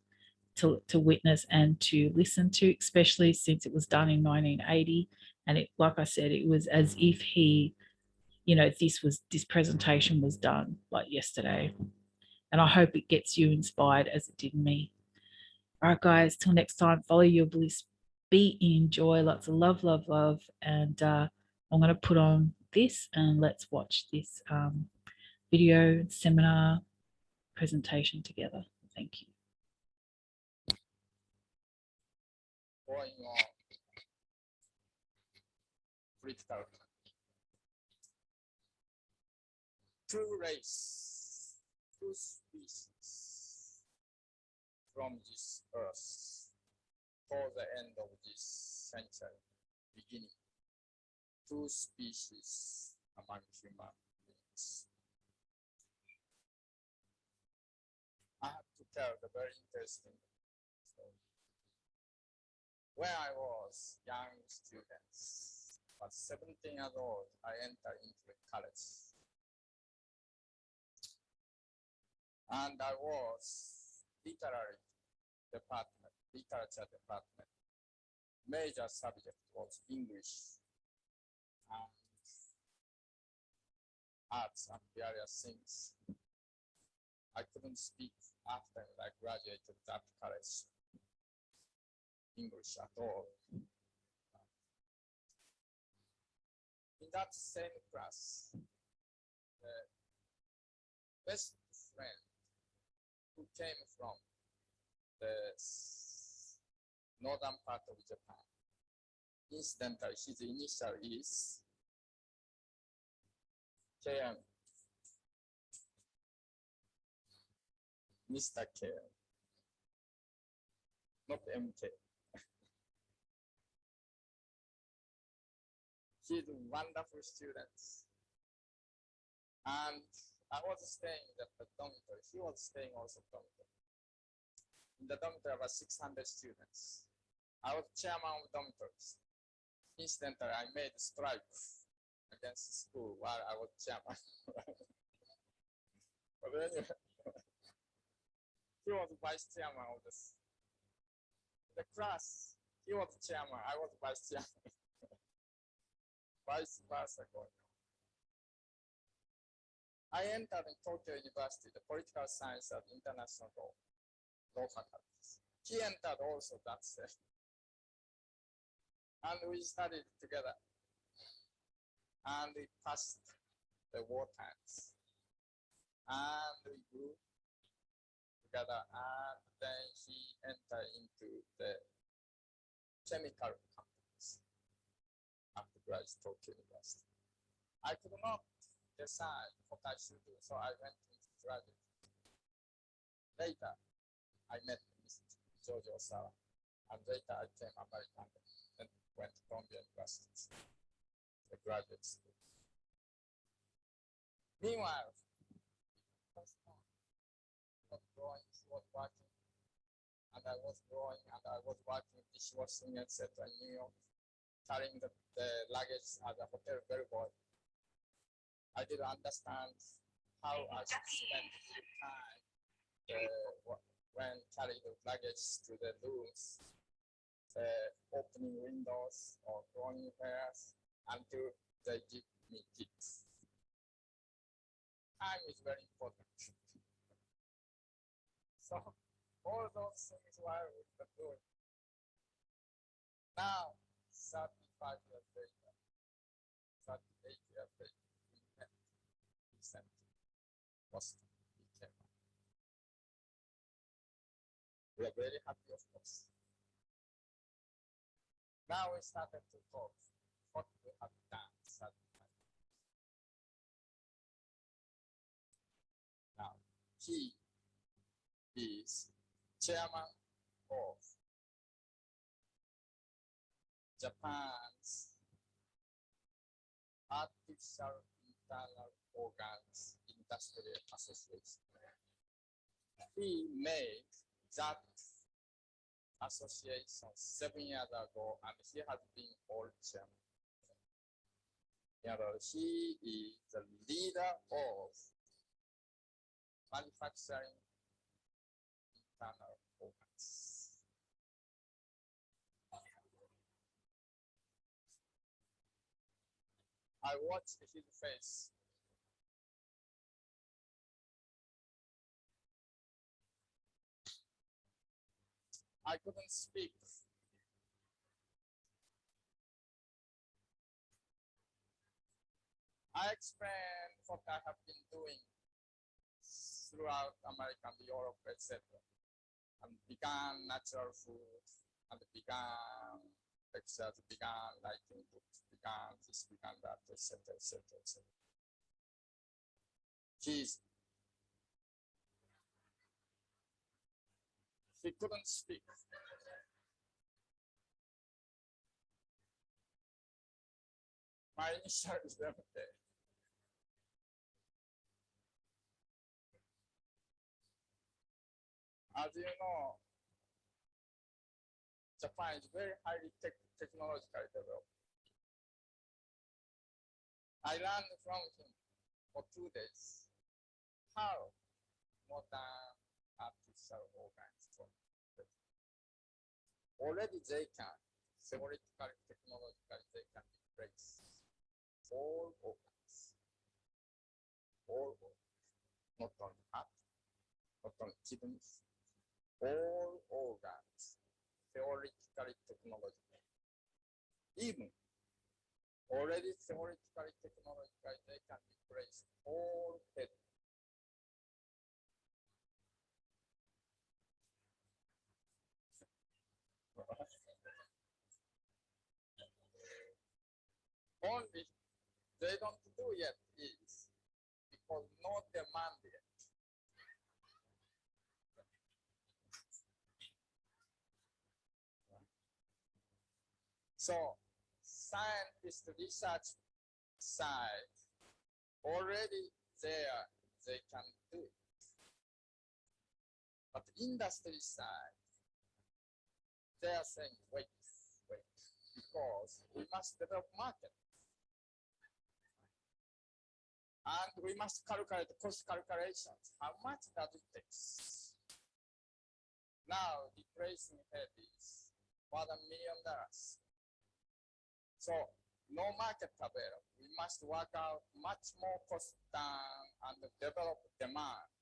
S1: to witness and to listen to, especially since it was done in 1980. And it, like I said, it was as if he, this presentation was done like yesterday. And I hope it gets you inspired as it did me. All right, guys, till next time, follow your bliss, be in joy, lots of love, love, love. And I'm going to put on this and let's watch this video seminar presentation together. Thank you.
S2: Going on critical. Two race, two species from this earth for the end of this century beginning. Two species among human beings. I have to tell the very interesting story. When I was young student, at 17 years old, I entered into the college. And I was literature department. Major subject was English and arts and various things. I couldn't speak after I graduated that college English at all. In that same class, the best friend who came from the northern part of Japan. Incidentally, his initial is KM, Mr. KM, not MK. He's a wonderful student. And I was staying at the dormitory. He was staying also dormitory. In the dormitory, about 600 students. I was chairman of dormitories. Incidentally, I made a strike against the school while I was chairman. But anyway, he was vice chairman of this. The class, he was chairman, I was vice chairman. Vice versa going on. I entered in Tokyo University, the political science and international law faculties. He entered also that session. And we studied together. And we passed the war times. And we grew together. And then he entered into the chemical companies after graduate Tokyo University. I could not decide what I should do, so I went into graduate. Later, I met Mr. George Osawa, and later I came American and went to Columbia University, the graduate school. Meanwhile, he was growing, he was working, and I was growing, and I was working dishwashing, etc. in New York, carrying the luggage at the hotel bellboy. I didn't understand how I should spend time when carrying the luggage to the rooms, opening windows or cloning hairs until they give me tips. Time is very important. So all those things while we were doing. Now, 35 years later, 38 years later, we met recently. Boston became. We are very happy, of course. Now we started to talk what we have done. Now, he is chairman of Japan's Artificial Internal Organs Industry Association. He made that association 7 years ago, and he has been old chairman. He is the leader of manufacturing internal organs. I watched his face. I couldn't speak. I explained what I have been doing throughout America, Europe, etc. And began natural food, and began lectures, began writing books, began this, began that, etc., etc., etc. He couldn't speak. My initial is there. As you know, Japan is very highly technologically developed. I learned from him for 2 days how modern artificial organs work. Already they can, theoretically, technologically, they can replace all organs, not only heart, not only kidneys, all organs, theoretically, technologically. Even already theoretically, technologically, they can replace all head. Only they don't do yet is because no demand yet. So scientist research side already there, they can do it. But industry side, they are saying, wait, because we must develop market. And we must calculate cost calculations. How much does it take? Now, replacing head is more than $1 million. So, no market available. We must work out much more cost down and develop demand.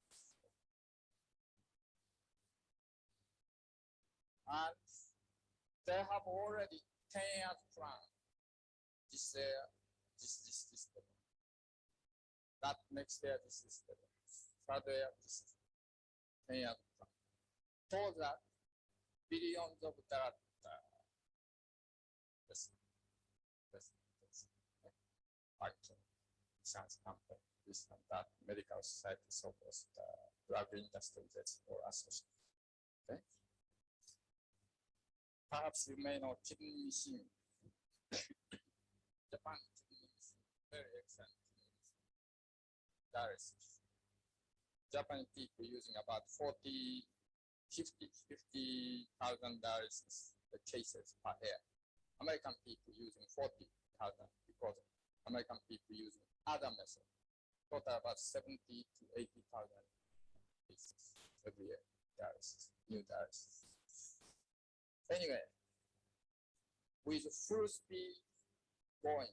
S2: And they have already 10 years plan. This year, this. That next year, this is the third year, this is 10 years plan. For that, billions of dollars. Insurance company, this and that, medical society, so forth, drug industry, that's all associated. Okay? Perhaps you may know kidney machine. Japan kidney machine, very excellent kidney machine. Dialysis. Japanese people using about 50,000 dialysis cases per year. American people using 40,000 because American people using other methods. Total about 70 to 80,000 cases every year. Dialysis, new dialysis. Anyway, with full speed going,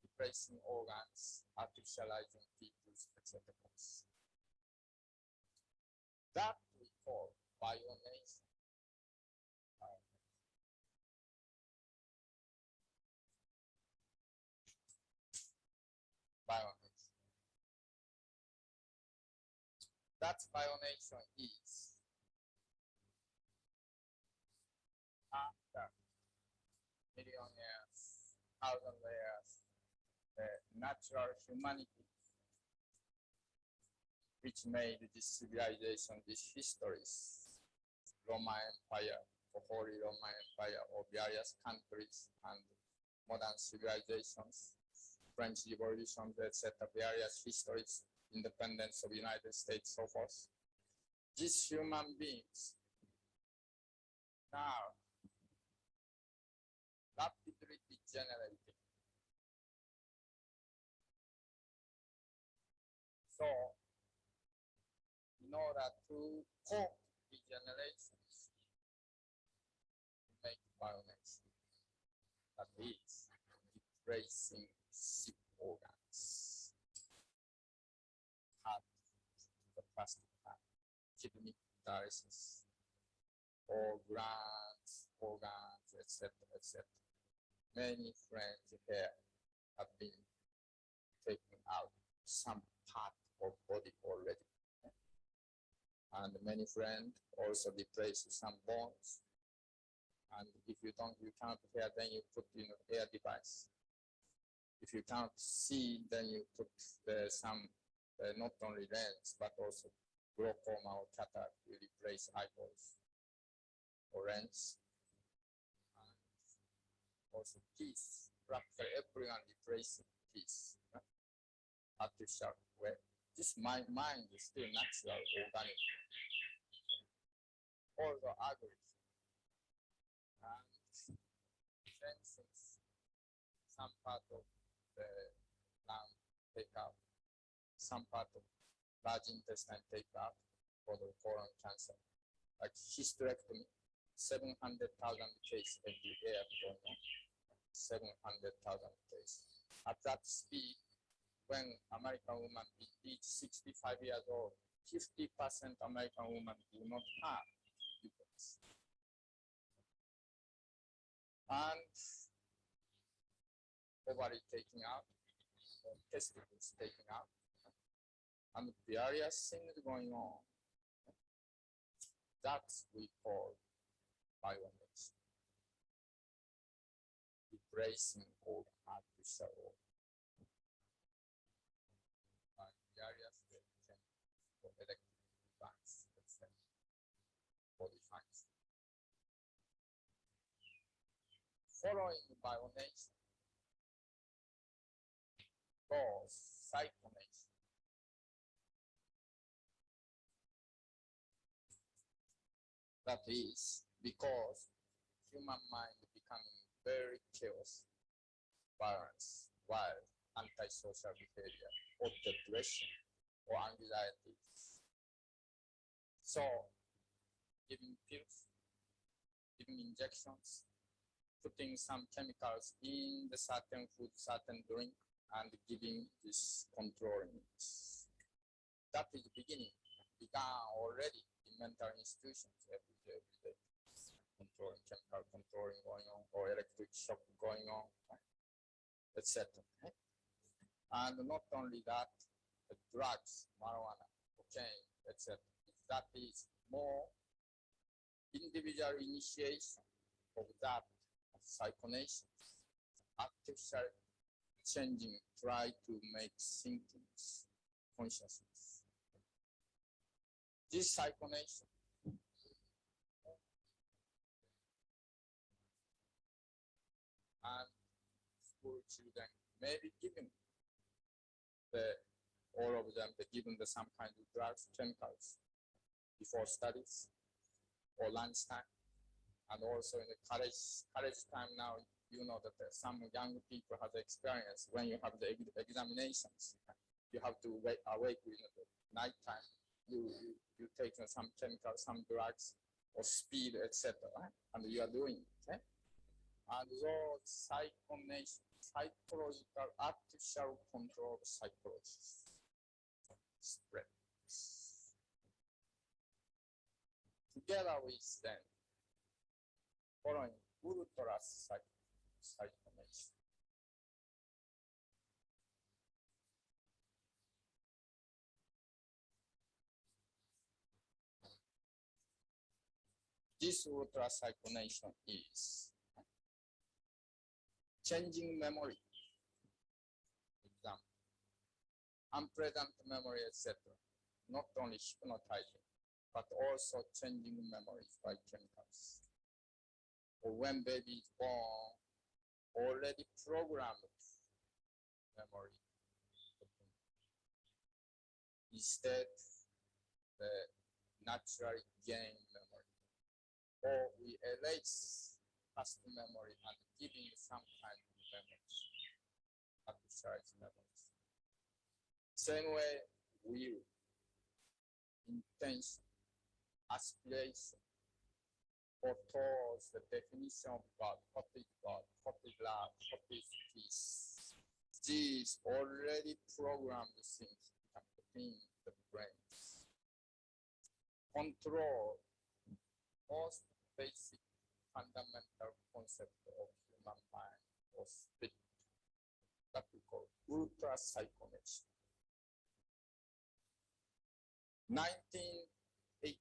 S2: replacing organs, artificializing people's, etc. That we call bionation. Bionation. That bionation is the million years, thousand years, the natural humanity which made this civilization, these histories, Roman Empire, the Holy Roman Empire of various countries and modern civilizations, French Revolution, etc., various histories, independence of the United States, so forth. These human beings now rapidly degenerating. So, in order to cope with degenerations, we make violence. That is replacing sick organs. Heart, the plastic heart, kidney dialysis, or glands, organs, etc., etc. Many friends here have been taking out some part of body already. And many friends also replace some bones. And if you can't hear, then you put in an air device. If you can't see, then you put some, not only lens, but also glaucoma or cataract, you replace eyeballs or lens. And also teeth, practically everyone replacing teeth. Artificial way. This mind is still natural, organic. Also ugly. And for instance, some part of the lung take out, some part of large intestine take out for the colon cancer. Like hysterectomy, 700,000 cases every year going on. 700,000 cases. At that speed, when American women reach 65 years old, 50% American women do not have uterus. And ovary taking out, testicles taking out, and various things going on. That's we call biometrics. Replacing all artificial organs. Various for electric device, etc. Body function. Following bionation goes psychonation. That is because human mind becoming very chaos, violence, wild, antisocial behavior, or depression, or anxiety. So, giving pills, giving injections, putting some chemicals in the certain food, certain drink, and giving this controlling. That is the beginning. Began already in mental institutions every day. Controlling, chemical controlling going on, or electric shock going on, etc. And not only that, the drugs, marijuana, cocaine, etc. That is more individual initiation of that psychonation, artificial changing, try to make symptoms consciousness. This psychonation and school children may be given all of them, given some kind of drugs, chemicals before studies or lunchtime, and also in the college time now. You know that some young people have the experience when you have the examinations. You have to awake in the nighttime. You take some chemicals, some drugs, or speed, etc. And you are doing it. Okay? And those psychonation, psychological, artificial control psychology spread. Together with them, following ultra psychonation. This ultra cyclonation is changing memory, example, unpleasant memory, etc. Not only hypnotizing, but also changing memories by chemicals. Or when baby is born, already programmed memory. Instead, the naturally gain memory. Or we erase past memory and giving some kind of memories, artificial memories. Same way, will, intention, aspiration, or towards the definition of God, what is love, what is peace. These already programmed things in the brains. Control, most basic fundamental concept of human mind or spirit that we call ultra psychology. 1980.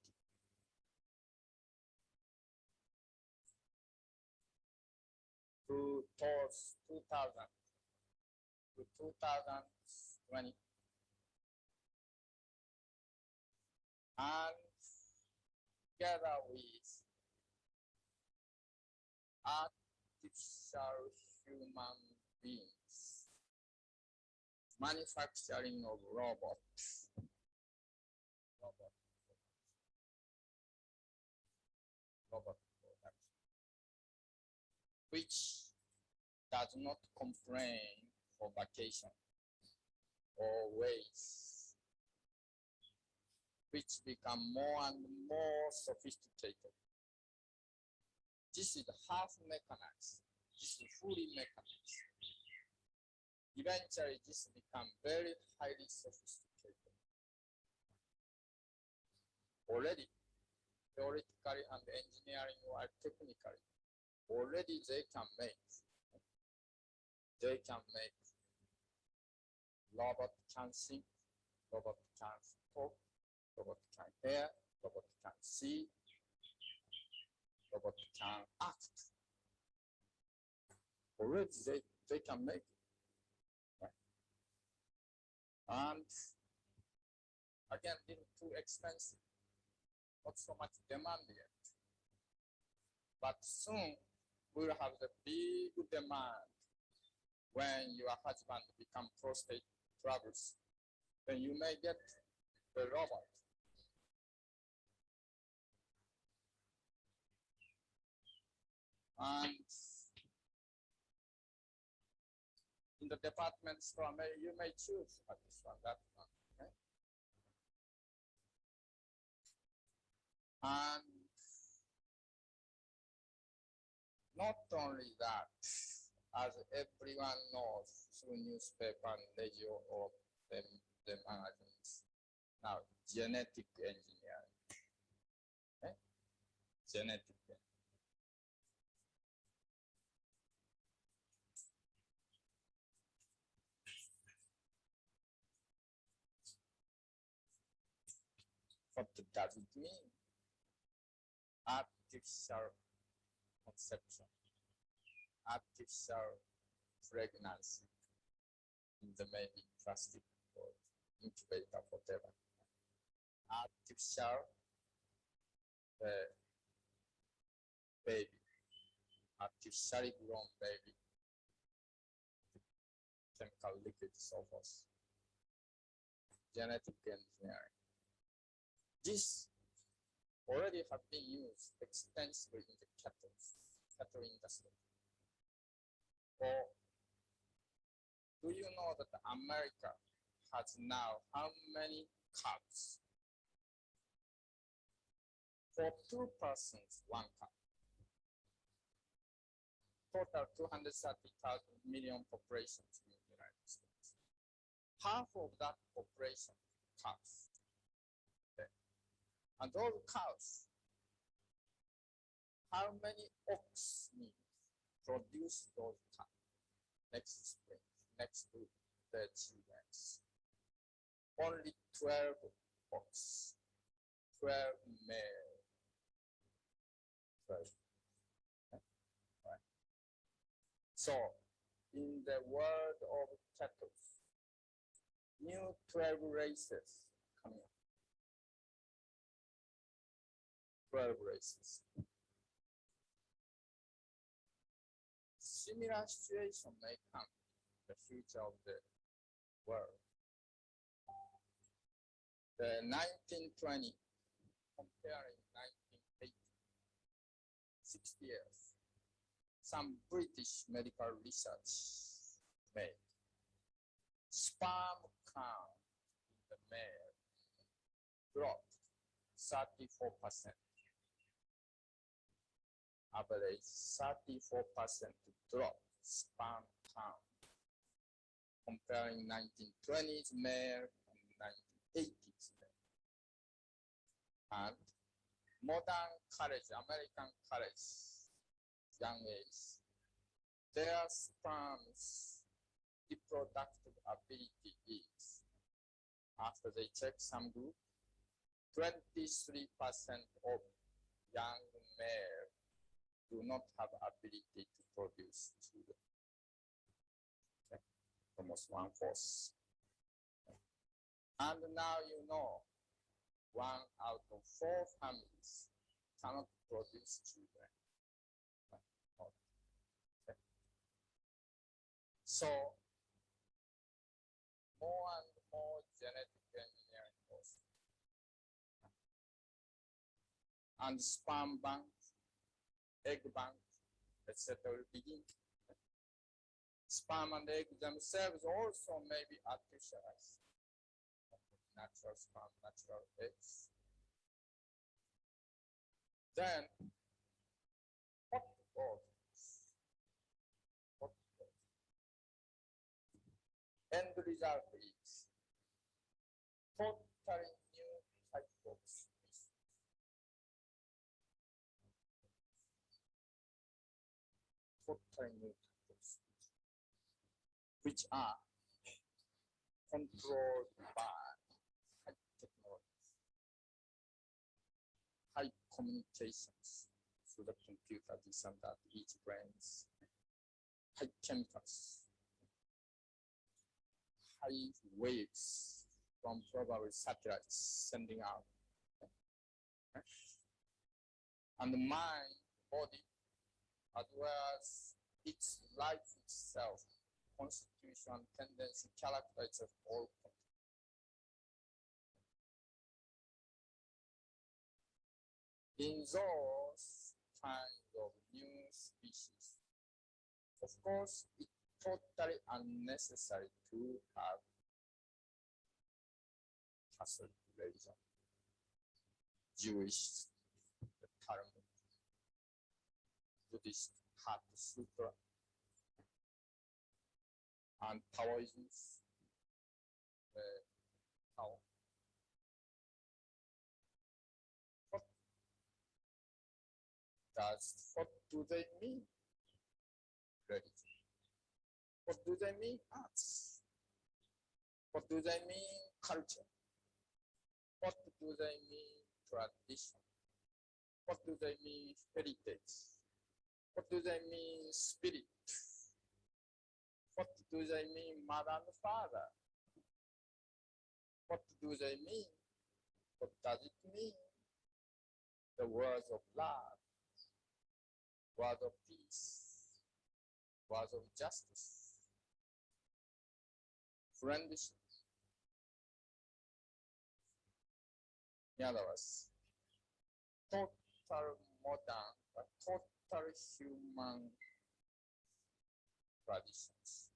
S2: Towards 2000 to 2020. And together with artificial human beings, manufacturing of robots, robot production, which does not complain for vacation or waste, which become more and more sophisticated. This is half mechanized. This is fully mechanized. Eventually, this becomes very highly sophisticated. Already, theoretically and engineering or technically, already they can make robot can think, robot can talk, robot can hear, robot can see, robot can act. Already they can make it. Right? And again, it's too expensive, not so much demand yet. But soon we'll have the big demand when your husband become prostate troubles. Then you may get the robot. And in the department store, you may choose this one, that one. Okay? And not only that, as everyone knows through newspaper and radio or the magazines, now genetic engineering. Okay? Genetic engineering. What does it mean? Artificial conception, artificial pregnancy in the maybe plastic or incubator, whatever. Artificial baby, artificially grown baby, chemical liquid, so forth. Genetic engineering. This already have been used extensively in the cattle industry. Or do you know that America has now how many cows? For 2 persons, 1 cow. Total 230,000 million population in the United States. Half of that population cows. Okay. And those cows, how many ox meat produce those cows next spring, next to the children? Only 12 ox, 12 male. 12. Right. So, in the world of titles, new 12 races coming up. 12 races. Similar situation may come in the future of the world. The 1920 comparing 1980, 60 years, some British medical research made. Sperm count in the male dropped 34%. Average 34% drop sperm count comparing 1920s male and 1980s male. And modern college, American college, young age, their sperm's reproductive ability is, after they check some group, 23% of young male do not have ability to produce children. Okay. Almost 1/4. And now you know 1 out of 4 families cannot produce children. Okay. So more and more genetic engineering goes. And sperm bank, egg bank, etc. will begin. Sperm and egg themselves also may be artificialized. Natural sperm, natural eggs. Then, what goes? End result is totally new type of species. Totally new type of species, which are controlled by high technologies, high communications through the computer, this and that, each brains, high chemicals, high waves from probably satellites sending out. Okay. And the mind, body, as well as its life itself, constitution, tendency, character itself, all. In those kinds of new species, of course, it's totally unnecessary to have Catholic religion, Jewish, the Talmud, Buddhist, Hatha Sutra, and Taoism, Tao. What do they mean? Religion. What do they mean? Arts. What do they mean? Culture. What do they mean? Tradition. What do they mean? Heritage. What do they mean? Spirit. What do they mean? Mother and father. What do they mean? What does it mean? The words of love, words of peace, words of justice, friendship. In other words, total modern, total human traditions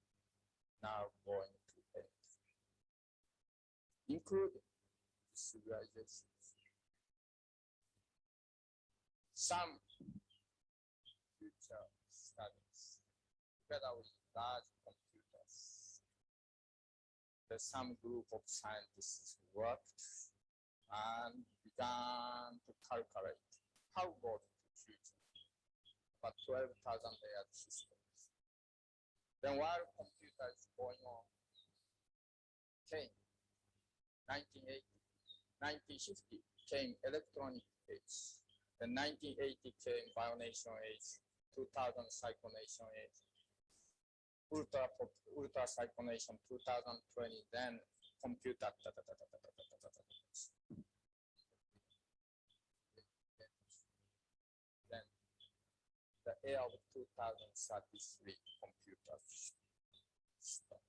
S2: now going to end, including civilizations. Some future studies, together with large computers, there's some group of scientists worked and began to calculate how goes the future, about 12,000 years systems. Then while computer is going on, came 1980, 1950 came electronic age, The 1980 came violation age, 2000 cyclonation age, ultra cyclonation 2020, then computer. Then the year of 2033 computers start.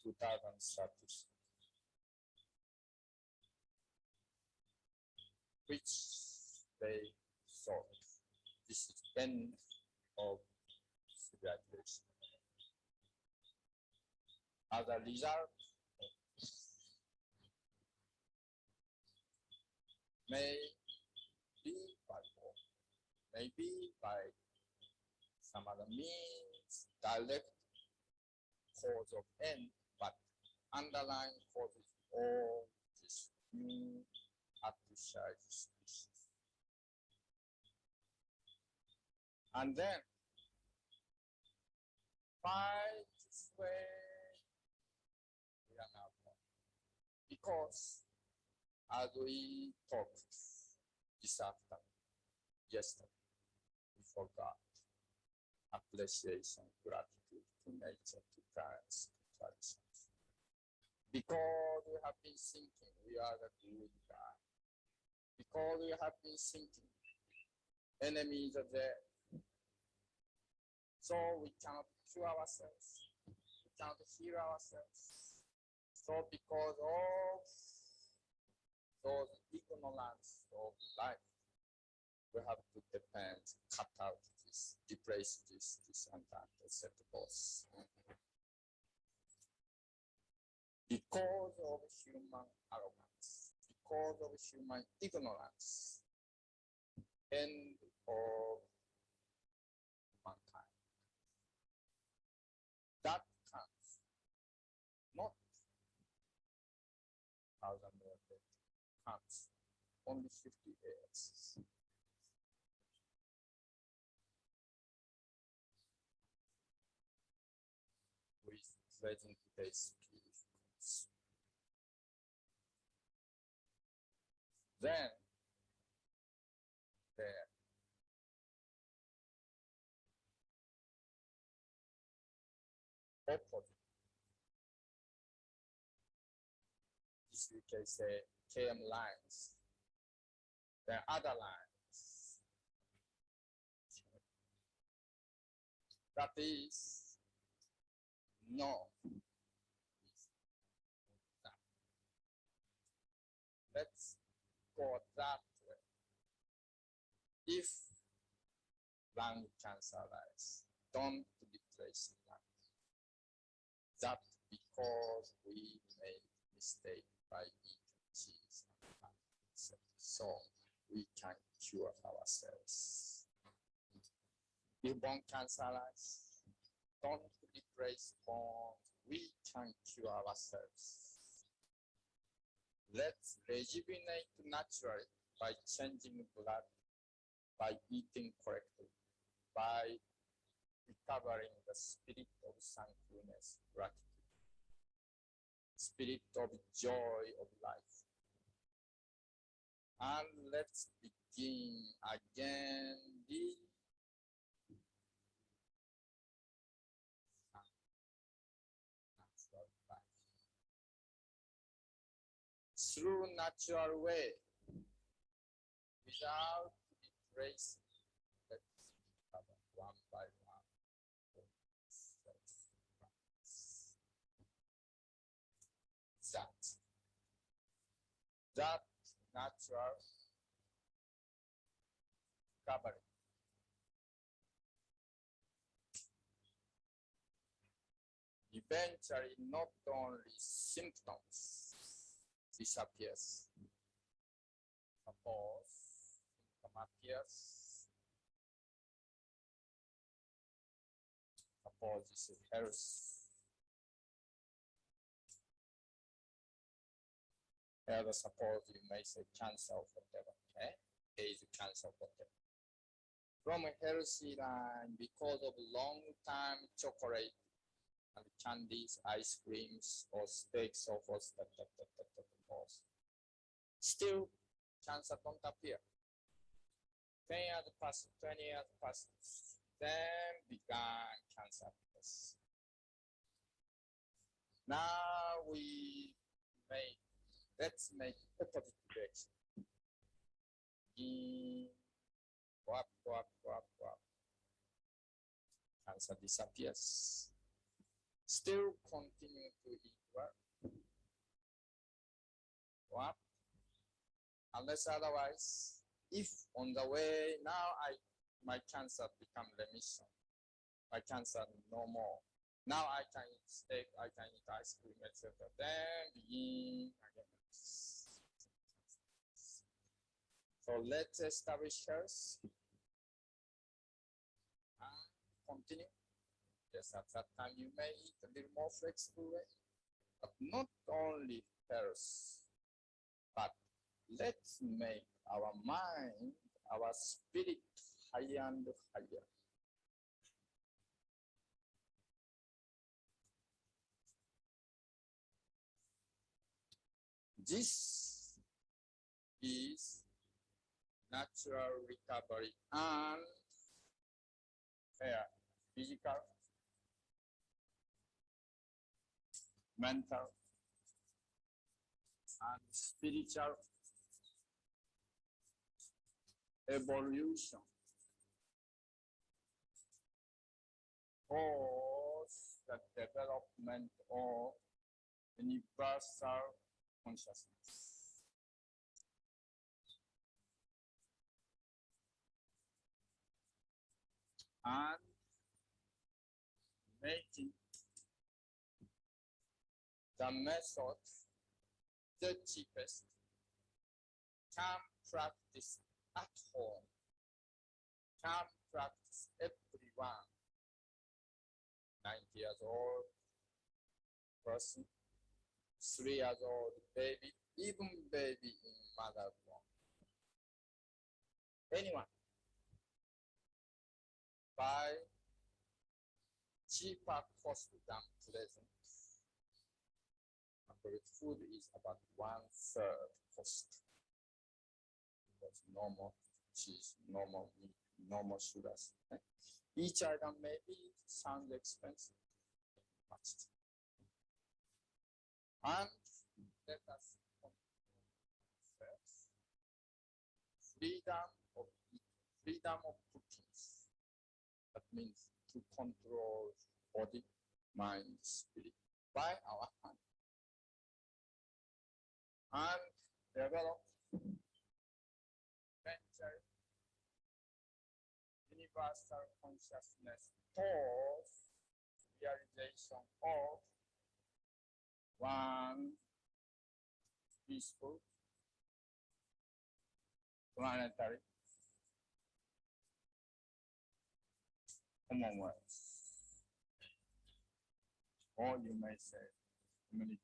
S2: 2033. Which they thought this is end of civilization. As a result, maybe by some other means, direct cause of end, but underlying causes all this new artificial species. And then, by this way, we are now born. Because, as we talked this afternoon, yesterday, we forgot appreciation, gratitude to nature, to parents, to traditions. Because we have been thinking we are the good guy. Because we have been thinking enemies are there. So we cannot cure ourselves. We cannot heal ourselves. So because of those ignorance of life, we have to depend, cut out this, replace this and that, etc. Because of human arrogance, because of human ignorance, end of mankind. That comes not 1,000 years later, comes only 50 years. With present today's species. Then there opposite. This we can say KM lines. There are other lines. That is no. Let's go that way. If lung cancer lies, don't replace lung. That because we made mistake by eating cheese and fat, so we can cure ourselves. If bone cancer lies, don't replace bone. We can cure ourselves. Let's rejuvenate naturally by changing blood, by eating correctly, by recovering the spirit of thankfulness, gratitude, spirit of joy of life. And let's begin again the natural life. Through natural way, without replacing. Let's cover one by one. That natural covering. Eventually, not only symptoms disappears. Suppose symptom appears. Suppose this is health. Here, suppose you may say cancer or whatever, okay? Age cancer or whatever. From a healthy line, because of long time chocolate and candies, ice creams, or steaks, or forth, Still, cancer don't appear. 10 years passed, 20 years passed, then began cancer. Now let's make opposite direction. Go up, go up, go up, go up. Cancer disappears. Still continue to eat well. Go up. Unless otherwise, if on the way now my cancer become remission, my cancer no more. Now I can eat steak, I can eat ice cream, etc. Then begin again. So let's establish first and continue. Yes, at that time you may eat a little more flexible way, but not only health, but let's make our mind, our spirit higher and higher. This is natural recovery and physical, mental, and spiritual evolution towards the development of universal consciousness. And making the method the cheapest can practice at home, can practice everyone, 90 years old person, 3 years old baby, even baby in mother's womb. Anyone. By cheaper cost than present. Food is about 1/3 cost. Because normal cheese, normal meat, normal sugars. Each item maybe sounds expensive, much. And let us first freedom of cooking. That means to control body, mind, spirit by our hand. And develop mental universal consciousness towards realization of one peaceful planetary commonwealth, or you may say community.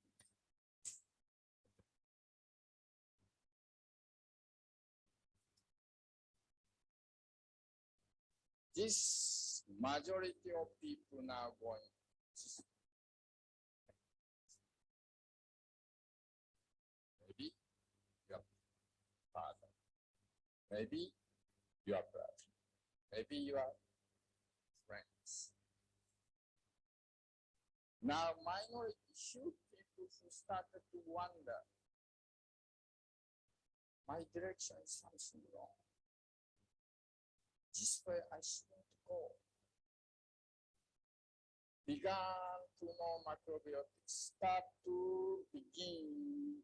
S2: This majority of people now going maybe your father, maybe your brother, maybe your friends. Now minority should people who started to wonder, my direction is something wrong. This way I shouldn't go. Began to know macrobiotics, start to begin.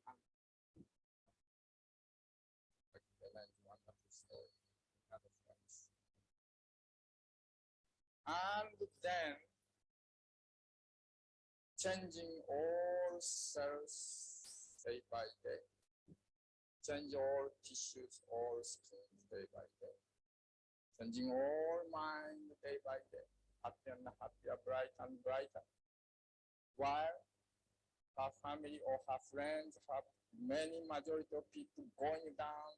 S2: Wonderful story. And then changing all cells day by day, change all tissues, all skin day by day. Changing all mind day by day, happier and happier, brighter and brighter. While her family or her friends have many majority of people going down.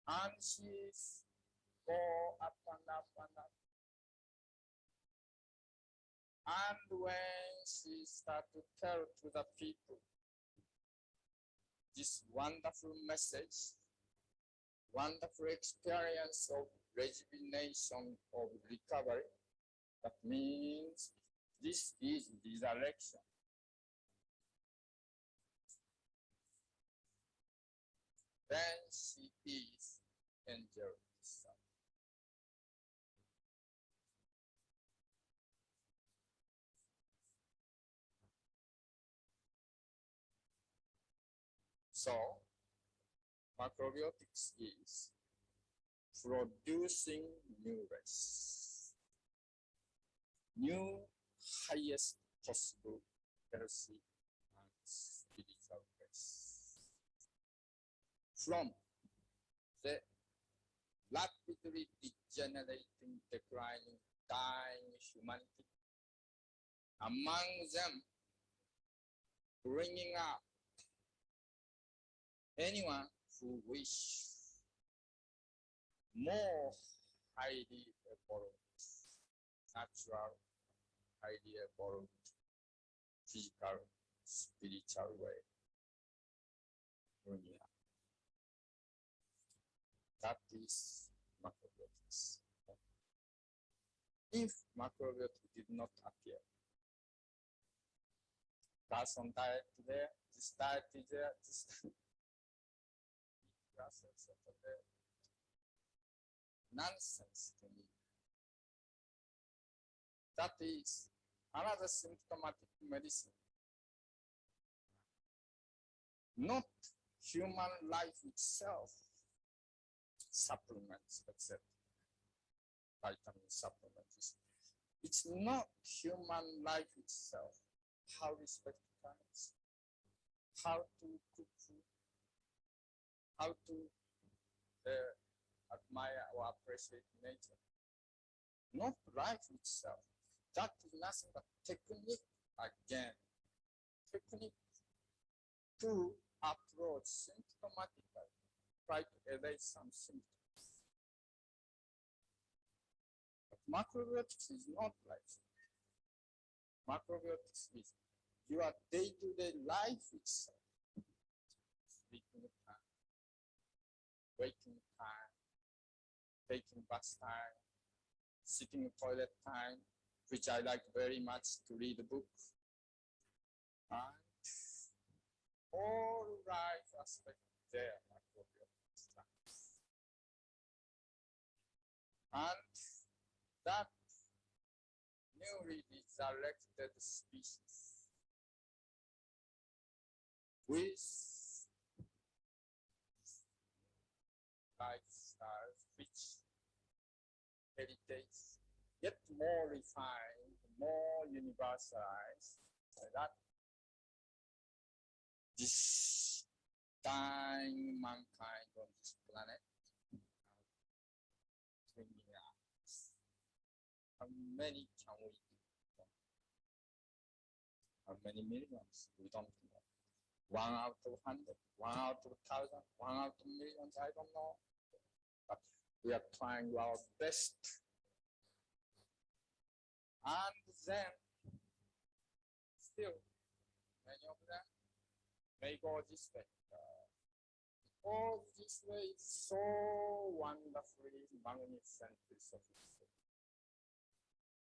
S2: And she's go up and up and up. And when she started to tell to the people this wonderful message, wonderful experience of rejuvenation, of recovery, that means this is resurrection. Then she is angel itself. So, macrobiotics is producing new race, new highest possible healthy and spiritual race from the rapidly degenerating, declining, dying humanity. Among them, bringing up anyone who wish more highly evolved, natural, highly evolved, physical, spiritual way. Bringing up. That is macrobiotics. If macrobiotics did not appear, person diet there, this diet is there, this nonsense to me. That is another symptomatic medicine. Not human life itself, supplements, etc. Vitamin supplements. It's not human life itself. How to respect plants, how to cook food, how to admire or appreciate nature. Not life itself. That is nothing but technique again. Technique to approach symptomatically, try to erase some symptoms. But macrobiotics is not like that. Macrobiotics is your day-to-day life itself. Sleeping time, waking time, taking bath time, sitting in toilet time, which I like very much to read a book. And all life aspects there, macrobiotics. And that newly resurrected species with lifestyles which heritage yet more refined, more universalized, that this dying mankind on this planet bringing us. How many can we do? How many millions? We don't know. 1 out of 100, 1 out of 1,000, 1 out of millions, I don't know. But we are trying our best. And then, still, many of them may go this way. All this way is so wonderfully, magnificently sophisticated.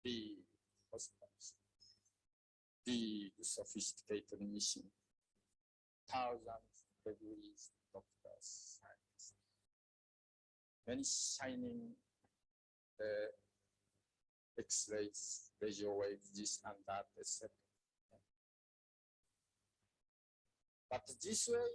S2: Big hospitals, big sophisticated machine, thousands of degrees, doctors, scientists, many shining X-rays, radio waves, this and that, etc. But this way,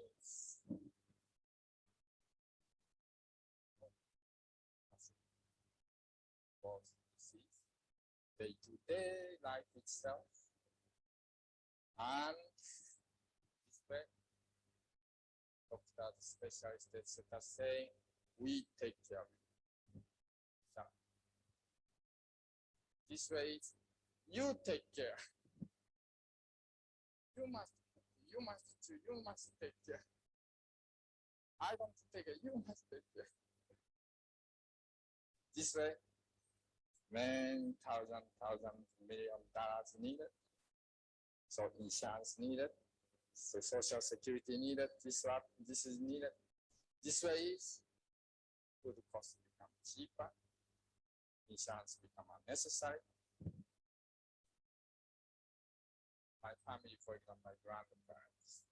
S2: day-to-day life itself, and this way, doctors, specialists, etc., saying, we take care of it. So, this way, you take care. You must take care. I don't take care, you must take care. This way, many thousand million dollars needed. So insurance needed. So social security needed. This is needed. This way is food costs become cheaper. Insurance become unnecessary. My family, for example, my grandparents.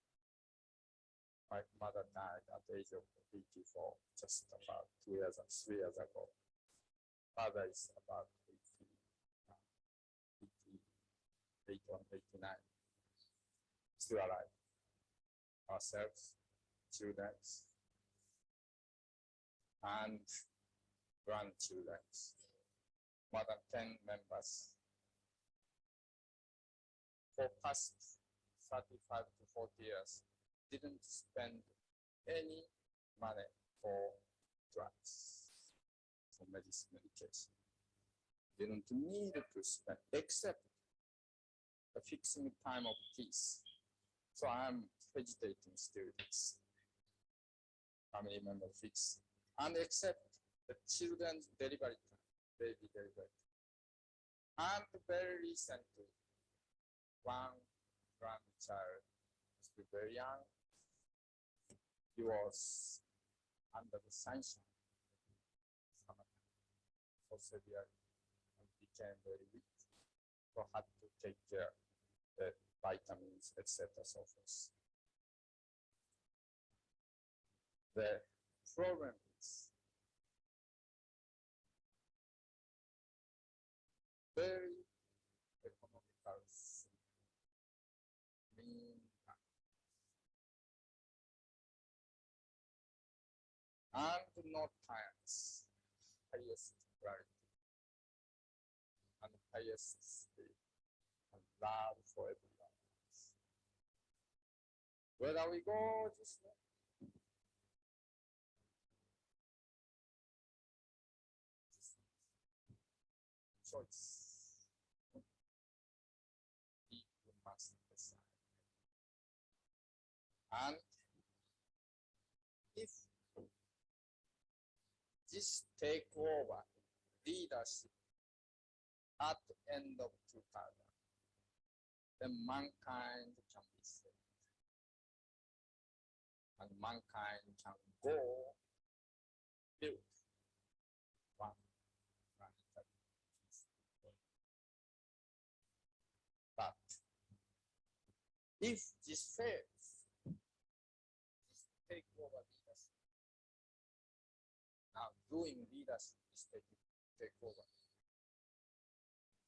S2: My mother died at the age of 84, just about 3 years ago. Father is about 88 or 89, still alive. Ourselves, children, and grandchildren, more than 10 members. For past 35 to 40 years, didn't spend any money for drugs, for medication. Didn't need to spend except the fixing time of teeth. So I'm vegetating still this. Family member fix. And except the children's delivery time, baby delivery. And very recently, one grandchild, still very young, he was under the sunshine, so severe, and became very weak. So had to take care of the vitamins, etc. So forth. The problem is very economical, mean, and not times, highest priority, and highest speed, and love for everyone else. Where do we go? Just choice. You must decide. And if this takeover leadership at the end of 2000, then mankind can be saved. And mankind can go build one planetary peace. But if this fails, this takeover leadership, now doing leadership is take over,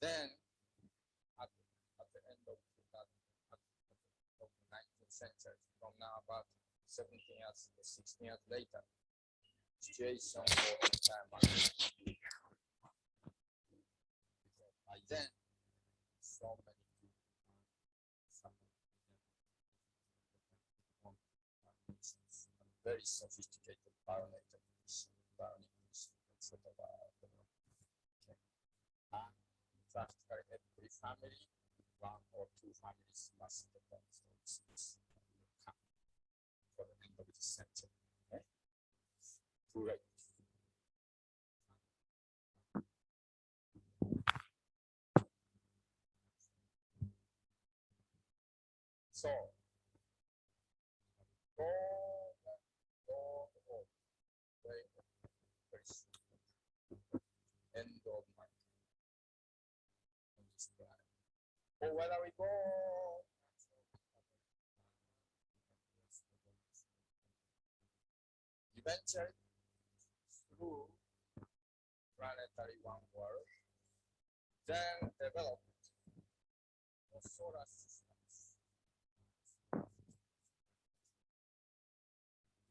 S2: then at the end of the 19th century, from now about 17 years, 16 years later, situation for the entire market. Because by then, so many people very sophisticated bionic etc. Okay. And practically every family, one or two families must depend on this for the end of the century. Okay? Too late. So, end of my plan. Oh, where do we go? Eventually, through planetary one world, then developed the solar systems,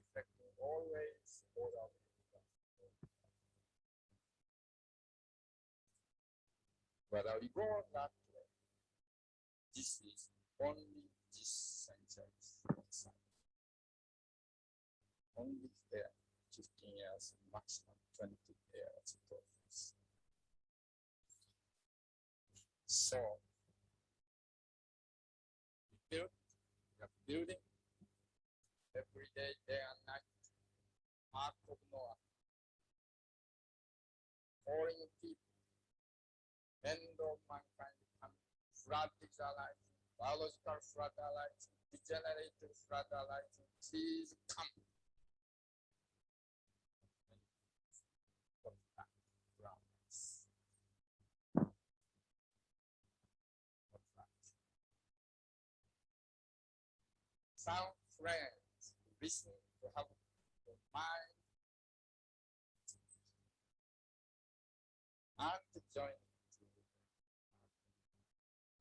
S2: affecting always all of whether we go that way, this is only this century's design. Only there, 15 years, maximum 20 years progress. So, we are building every day, day and night, Ark of Noah, calling people End of mankind become flood arising, biological flood arising, degenerative flood arising. Please come. Some friends listen to have the mind and join.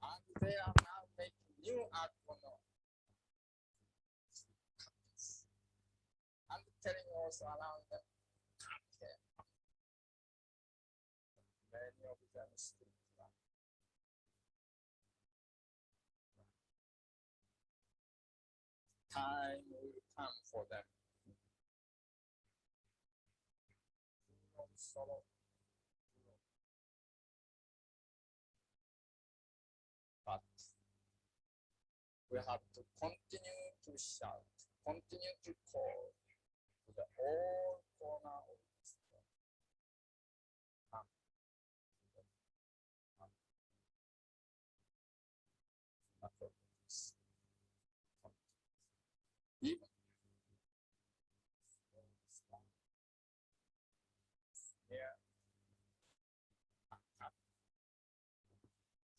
S2: And they are now making new art for and telling us around them, okay, many of them still try. Time will come for them. Sorrow. But we have to continue to shout, continue to call to the whole corner of this world. Come to the methodologies. Even here,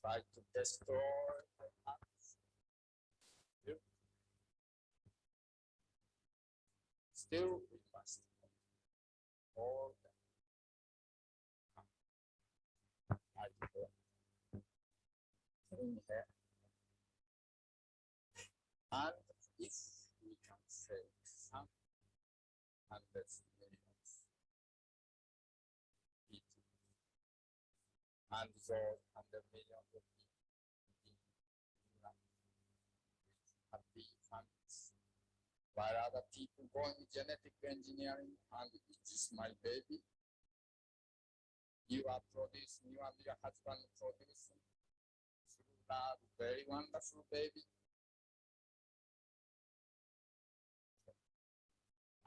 S2: try to destroy the hearts. Still, we must all the in here. And if we can save some hundreds of millions people, and those 100 million of people with happy families, while other people going genetic engineering, and it is my baby. You are producing, you and your husband producing through love, very wonderful baby.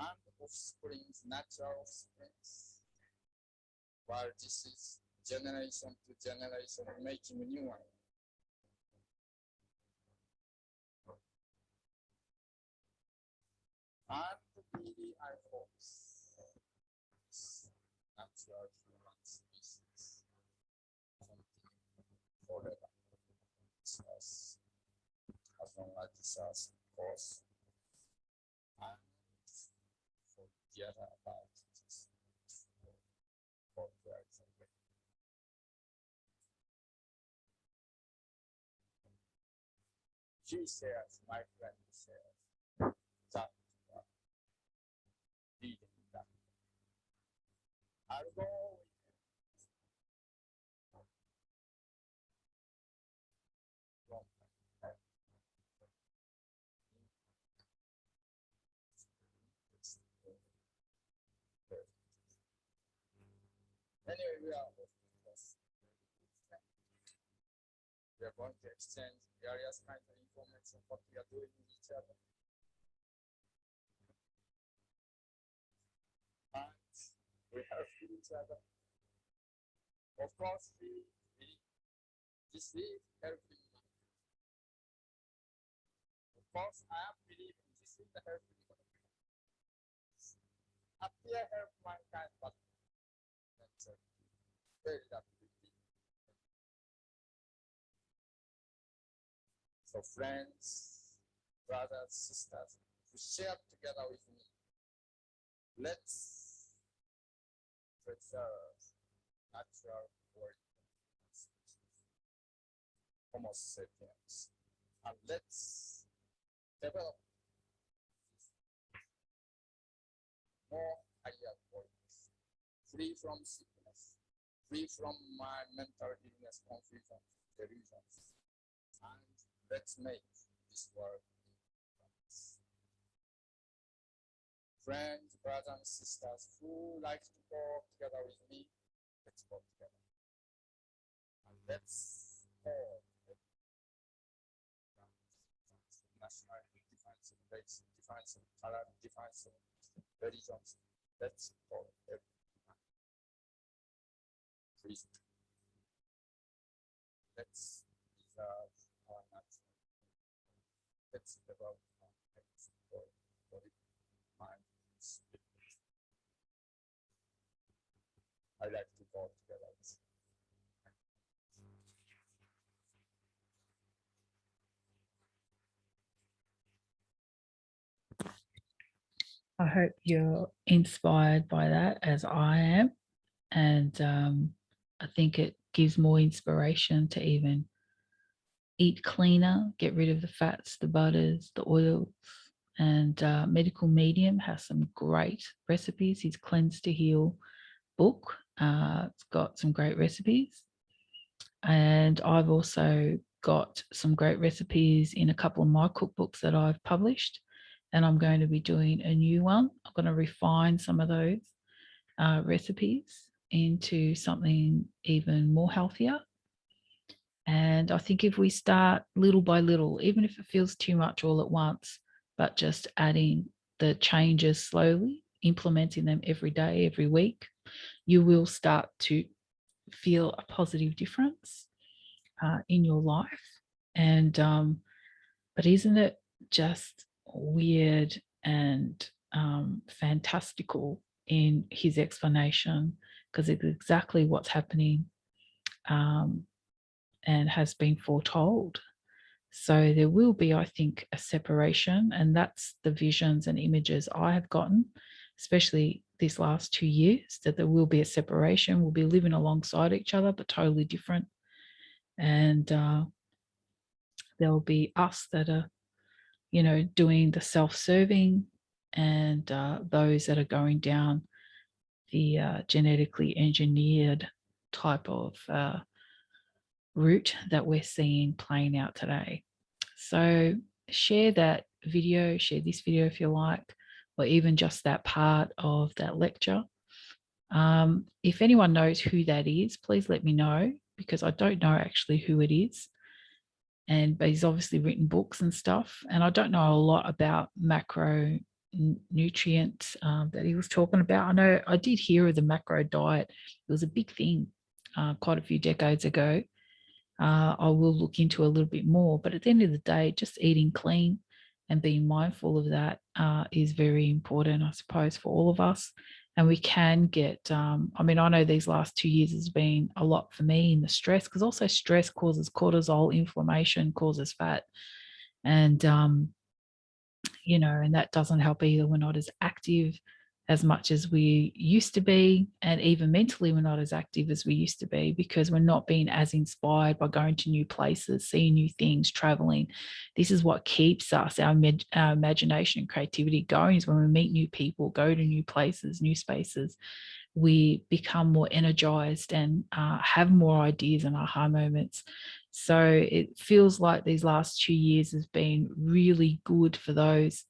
S2: And offsprings, natural offsprings. While this is generation to generation making a new one. And really, I hope natural human species continue forever. As long as this has course and forget about this. She says, my friend says, that reading that. I'll go with anyway, we are going to exchange various kinds of information, what we are doing with each other. And we help each other. Of course, this is helping me. Of course, I am believing this is the helping me. Appear help mankind, but that's very rapidly. So friends, brothers, sisters, to share together with me, let's preserve natural world Homo sapiens, and let's develop more higher qualities, free from sickness, free from my mental illness, confusion, delusions, and let's make this world nice. Friends, brothers and sisters who like to go together with me, let's go together. And let's all nationality, difference of race, difference of color, difference of religions. Let's go everyone. Please. Let's let's develop for body mind. I like to go together.
S1: I hope you're inspired by that as I am. And I think it gives more inspiration to even eat cleaner, get rid of the fats, the butters, the oils. And Medical Medium has some great recipes. His Cleanse to Heal book. It's got some great recipes. And I've also got some great recipes in a couple of my cookbooks that I've published. And I'm going to be doing a new one. I'm going to refine some of those recipes into something even more healthier. And I think if we start little by little, even if it feels too much all at once, but just adding the changes slowly, implementing them every day, every week, you will start to feel a positive difference in your life. And but isn't it just weird and fantastical in his explanation, because it's exactly what's happening and has been foretold. So there will be, I think, a separation, and that's the visions and images I have gotten, especially these last 2 years, that there will be a separation. We'll be living alongside each other, but totally different. And there will be us that are, doing the self-serving, and those that are going down the genetically engineered type of route that we're seeing playing out today. So share that video, share this video if you like, or even just that part of that lecture. If anyone knows who that is, please let me know, because I don't know actually who it is. But he's obviously written books and stuff. And I don't know a lot about macronutrients that he was talking about. I know I did hear of the macro diet. It was a big thing quite a few decades ago. I will look into a little bit more. But at the end of the day, just eating clean and being mindful of that is very important, I suppose, for all of us. And we can get, I know these last 2 years has been a lot for me in the stress, because also stress causes cortisol, inflammation causes fat. And, and that doesn't help either. We're not as active as much as we used to be, and even mentally we're not as active as we used to be, because we're not being as inspired by going to new places, seeing new things, traveling. This is what keeps us, our imagination and creativity going, is when we meet new people, go to new places, new spaces, we become more energized and have more ideas and aha moments. So it feels like these last 2 years has been really good for those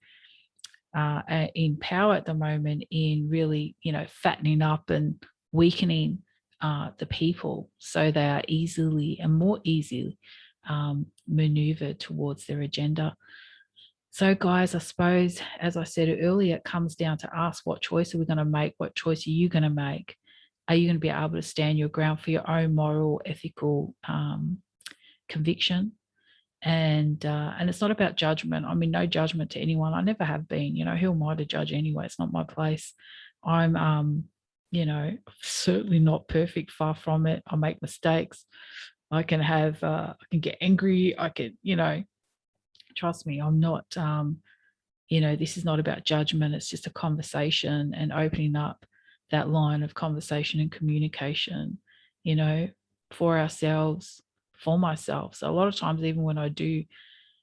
S1: in power at the moment, in really, fattening up and weakening the people, so they are easily and more easily maneuvered towards their agenda. So guys, I suppose, as I said earlier, it comes down to us. What choice are we going to make? What choice are you going to make? Are you going to be able to stand your ground for your own moral, ethical conviction? And it's not about judgment. No judgment to anyone. I never have been. Who am I to judge anyway? It's not my place. I'm certainly not perfect, far from it. I make mistakes. I can get angry. I can, trust me, I'm not this is not about judgment. It's just a conversation and opening up that line of conversation and communication, for ourselves, for myself. So a lot of times, even when I do,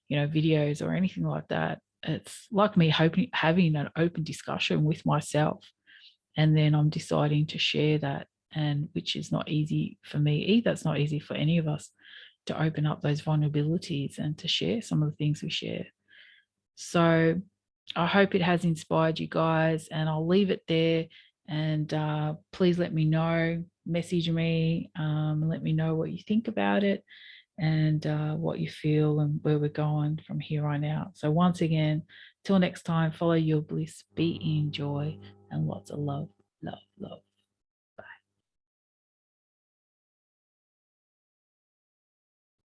S1: videos or anything like that, it's like me having an open discussion with myself. And then I'm deciding to share that, and which is not easy for me either. It's not easy for any of us to open up those vulnerabilities and to share some of the things we share. So I hope it has inspired you guys, and I'll leave it there. And please let me know, message me, let me know what you think about it, and what you feel, and where we're going from here on out. So once again, till next time, follow your bliss, be in joy, and lots of love, love, love.